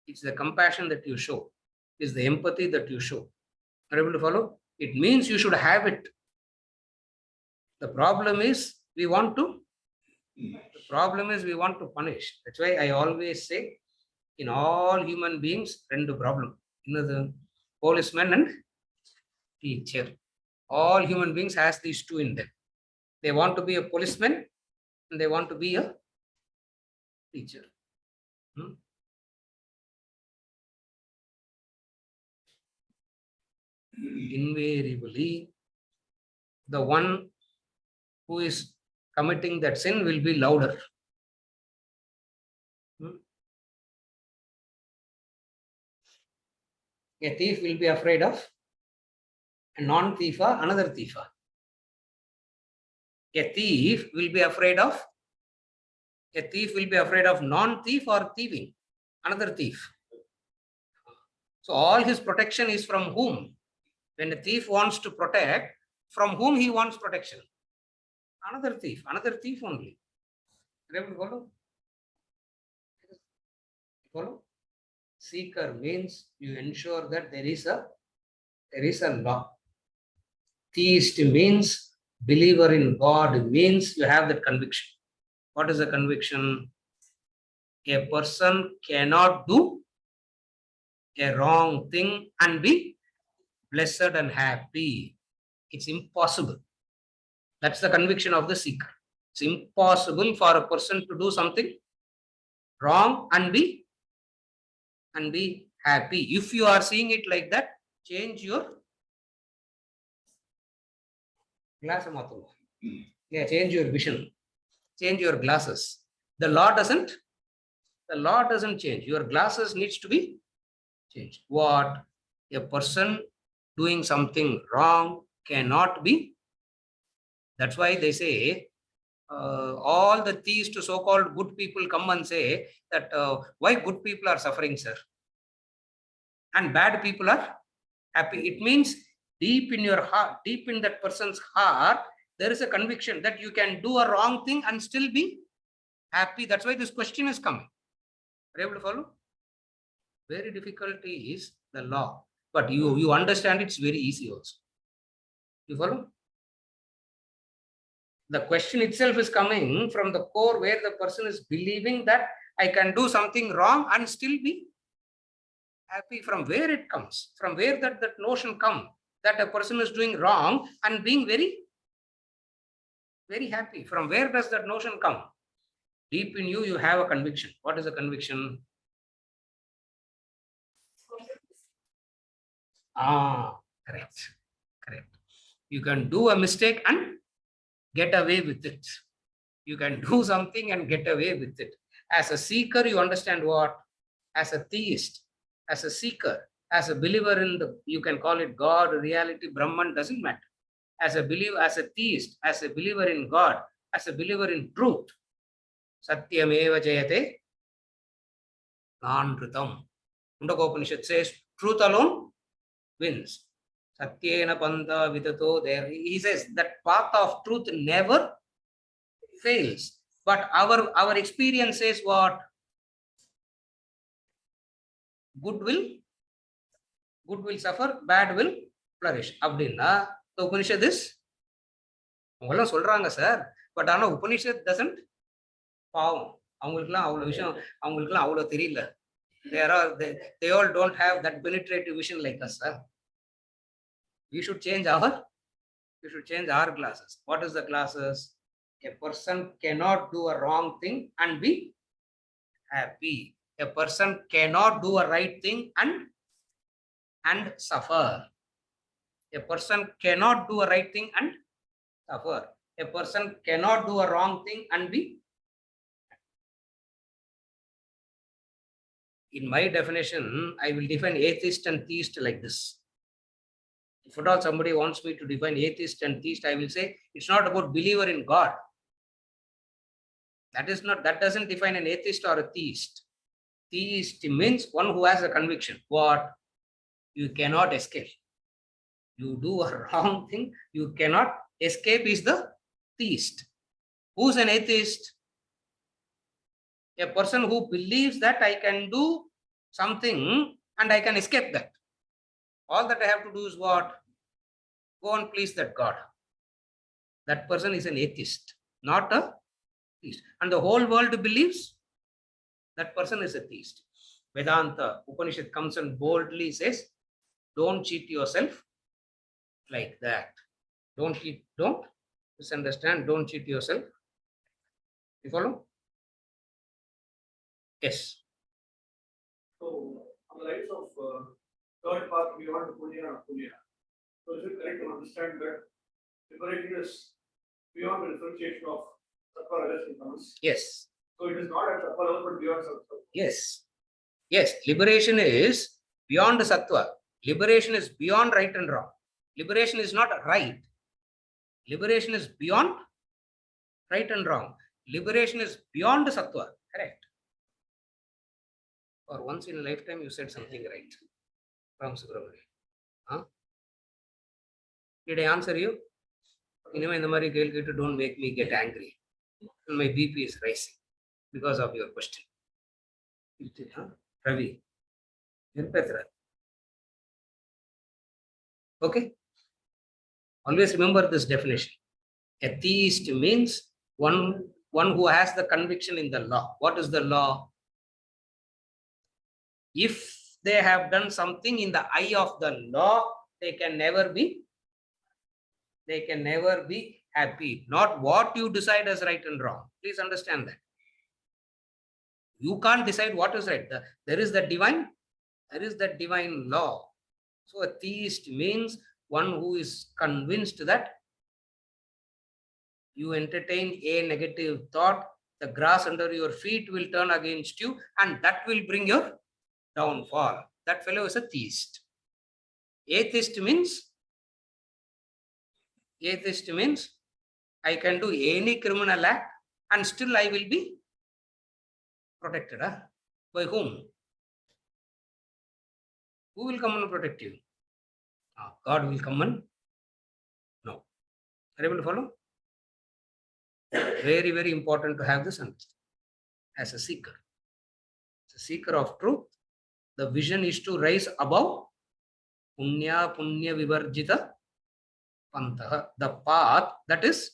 It's the compassion that you show. It's the empathy that you show. Are you able to follow? It means you should have it. The problem is we want to punish. That's why I always say in all human beings, rendu problem. The policeman and teacher. All human beings has these two in them. They want to be a policeman and they want to be a teacher. Invariably, the one who is committing that sin will be louder. A thief will be afraid of a non-thief or another thief. A thief will be afraid of non-thief or thieving, another thief. So all his protection is from whom? When a thief wants to protect, from whom he wants protection? Another thief only. Follow? Seeker means you ensure that there is a law. Theist means believer in God, means you have that conviction. What is the conviction? A person cannot do a wrong thing and be blessed and happy. It's impossible. That's the conviction of the seeker. It's impossible for a person to do something wrong and be happy. If you are seeing it like that, change your glass. Yeah, change your vision. Change your glasses. The law doesn't change. Your glasses needs to be changed. What? A person doing something wrong cannot be. That's why they say all the thieves to so-called good people come and say that why good people are suffering, sir, and bad people are happy. It means deep in your heart, deep in that person's heart, there is a conviction that you can do a wrong thing and still be happy. That's why this question is coming. Are you able to follow? Very difficult is the law, but you understand it's very easy also. You follow? The question itself is coming from the core where the person is believing that I can do something wrong and still be happy. From where it comes, from where that notion comes, that a person is doing wrong and being very, very happy. From where does that notion come? Deep in you, you have a conviction. What is a conviction? Correct. You can do a mistake and get away with it. You can do something and get away with it. As a seeker, you understand what? As a theist, as a seeker, as a believer in you can call it God, reality, Brahman, doesn't matter. As a believer, as a theist, as a believer in God, as a believer in truth. Satyameva jayate nanritam. Mundakopanishad says truth alone wins. Satyena panta vitato. There he says that path of truth never fails. But our experience says what? Good will suffer, bad will flourish. Abdinna, the Upanishad is அவங்கெல்லாம் சொல்றாங்க sir. But ஆனா Upanishad doesn't பாவம் அவங்களுக்குலாம் அவ்வளோ விஷயம் அவங்களுக்குலாம் அவ்வளோ தெரியல. They all don't have that penetrative vision like us, sir. We should change our glasses. What is the glasses? A person cannot do a wrong thing and be happy. A person cannot do a right thing and suffer. A person cannot do a right thing and suffer. A person cannot do a wrong thing and be. In my definition, I will define atheist and theist like this. If at all somebody wants me to define atheist and theist, I will say it's not about believer in God. That doesn't define an atheist or a theist. Theist means one who has a conviction. What? You cannot escape. You do a wrong thing, you cannot escape is the theist. Who's an atheist? A person who believes that I can do something and I can escape that. All that I have to do is what? Go and please that God. That person is an atheist, not a theist. And the whole world believes that person is a theist. Vedanta, Upanishad comes and boldly says, don't cheat yourself like that. Don't misunderstand, don't cheat yourself. You follow? Yes. So, on the lines of third path beyond punya and apunya, so is it correct to understand that liberation is beyond the differentiation of sattva, rajas, and tamas? Yes. So it is not at sattva level, but beyond sattva. Yes. Liberation is beyond sattva. Liberation is beyond right and wrong. Liberation is not right. Liberation is beyond right and wrong. Liberation is beyond sattva. Correct. Or once in a lifetime you said something right. Ram Subramanian. Huh? Did I answer you? Anyway, in the Mari don't make me get angry. And my BP is rising because of your question. Huh? Ravi. Okay. Always remember this definition. A theist means one who has the conviction in the law. What is the law? If they have done something in the eye of the law, they can never be happy. Not what you decide as right and wrong. Please understand that. You can't decide what is right. There is that divine law. So a theist means one who is convinced that you entertain a negative thought, the grass under your feet will turn against you, and that will bring your downfall. That fellow is a theist. Atheist means I can do any criminal act and still I will be protected. Huh? By whom? Who will come and protect you? God will come and no. Are you able to follow? Very, very important to have this as a seeker. As a seeker of truth, the vision is to rise above punya vivarjita pantha, the path that is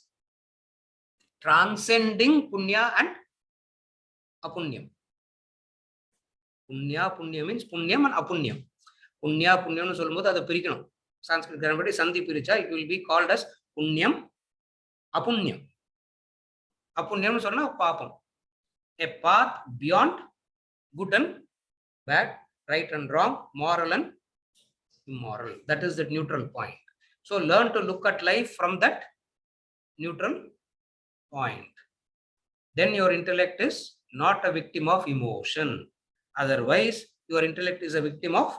transcending punya and apunyam. Punya means punyam and apunyam. Punya nu சொல்லும்போது அதை பிரிக்கணும். Sanskrit grammar sandhi piricha, it will be called as punyam apunyam. Apunyam சொன்னா பாபம். A path beyond good and bad, right and wrong, moral and immoral. That is the neutral point. So learn to look at life from that neutral point. Then your intellect is not a victim of emotion. Otherwise, your intellect is a victim of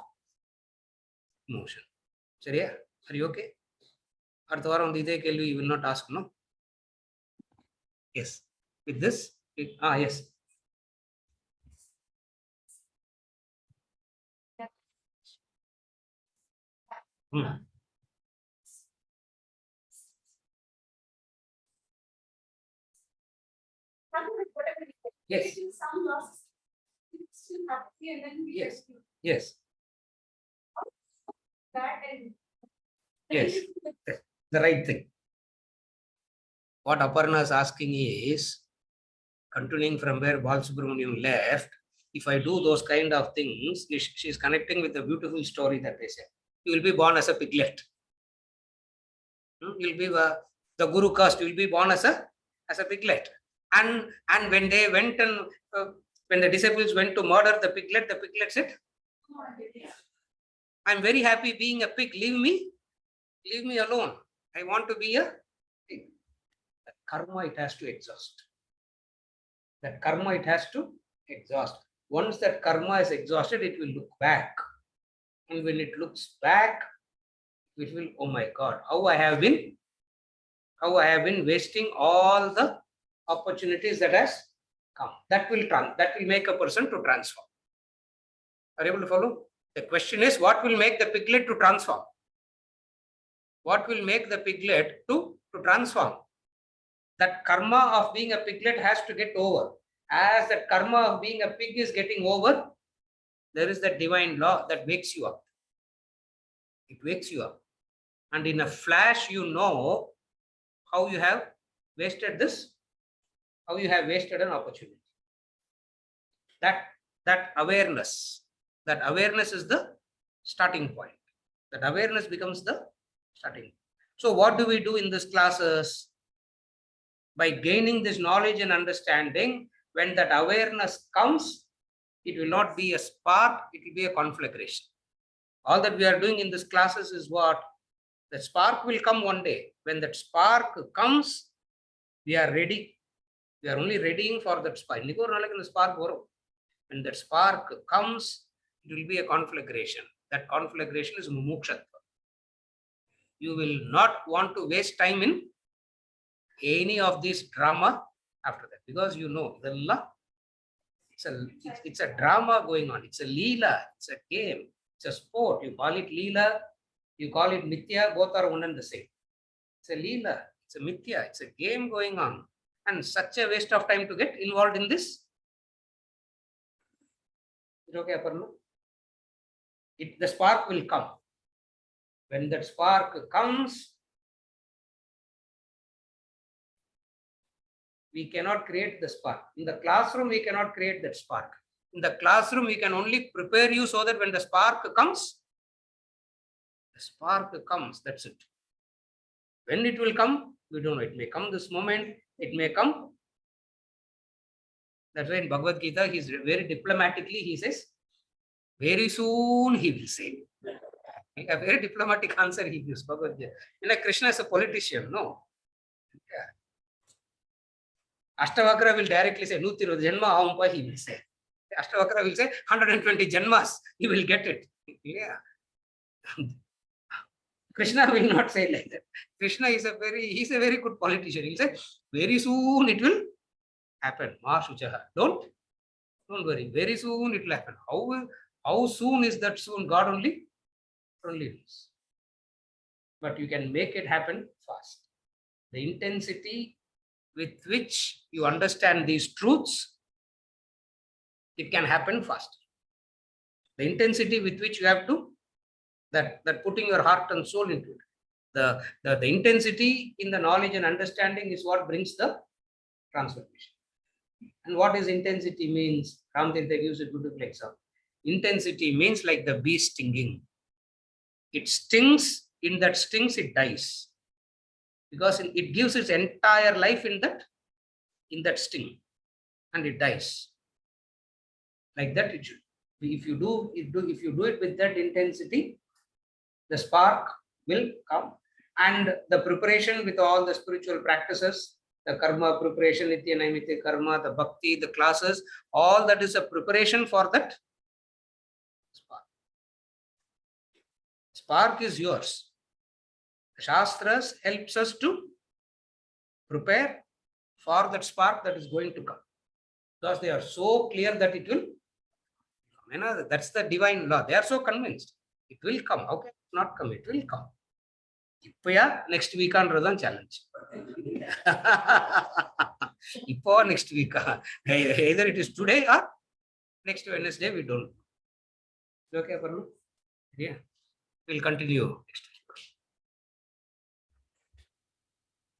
emotion. Seriya? Are you okay? அடுத்த வாரம் வந்து இதே கேள்வி you will not ask, no? Yes. With this, yes. Hmm. Yes. Yes. Yes. Yes. The right thing. What Aparna is asking is, continuing from where Balasubramaniam left, if I do those kind of things, she is connecting with the beautiful story that they said. You will be born as a piglet. You will be the Guru caste. You will be born as a piglet. And when they went and when the disciples went to murder the piglet said, "I'm very happy being a pig. Leave me alone. I want to be a pig." That karma it has to exhaust. That karma it has to exhaust. Once that karma is exhausted, it will look back. And when it looks back, it will, oh my God, how I have been wasting all the opportunities that has come. That will make a person to transform. Are you able to follow? The question is, what will make the piglet to transform? What will make the piglet to transform? That karma of being a piglet has to get over. As that karma of being a pig is getting over, there is that divine law that wakes you up. It wakes you up. And in a flash, you know how you have wasted this, how you have wasted an opportunity. That awareness is the starting point. That awareness becomes the starting. So what do we do in these classes? By gaining this knowledge and understanding, when that awareness comes, it will not be a spark, it will be a conflagration. All that we are doing in these classes is what? The spark will come one day. When that spark comes, we are ready. We are only readying for that spark. When that spark comes, it will be a conflagration. That conflagration is mumukshatva. You will not want to waste time in any of this drama after that, because you know it's a drama going on. It's a leela. It's a game. It's a sport. You call it leela, you call it mithya. Both are one and the same. It's a leela. It's a mithya. It's a game going on, and such a waste of time to get involved in this. Is it okay, Aparna? The spark will come. When that spark comes, we cannot create the spark. In the classroom, we cannot create that spark. In the classroom, we can only prepare you so that when the spark comes, that's it. When it will come, we don't know. It may come this moment, it may come. That's why in Bhagavad Gita, he's very diplomatically, he says, very soon he will say. A very diplomatic answer he gives, Bhagavad Gita. Krishna is a politician, no. Yeah. Ashtavakra will directly say, Nutiro Janma Aumpa, he will say. Ashtavakra will say, 120 Janmas, he will get it. Yeah. Krishna will not say like that. Krishna is he's a very good politician. He'll say, very soon it will happen. Ma Shuchaha. Don't worry. Very soon it will happen. How soon is that soon? God only knows. But you can make it happen fast. The intensity with which you understand these truths, it can happen fast. The intensity with which you have to, that putting your heart and soul into it. The intensity in the knowledge and understanding is what brings the transformation. And what is intensity means? Ramtirtha gives a beautiful example. Intensity means like the bee stinging. It stings, in that stings it dies. Because it gives its entire life in that sting. And it dies. Like that it should. If you do it with that intensity, the spark will come. And the preparation with all the spiritual practices, the karma preparation, nitya naimitya karma, the bhakti, the classes, all that is a preparation for that spark. Spark is yours. The Shastras helps us to prepare for that spark that is going to come. Because they are so clear that it will, that's the divine law. They are so convinced. It will come. Okay, not come, it will come. Next week on Radhan challenge. Next week. Either it is today or next Wednesday, we don't. Okay, Parma? Yeah. We'll continue next week.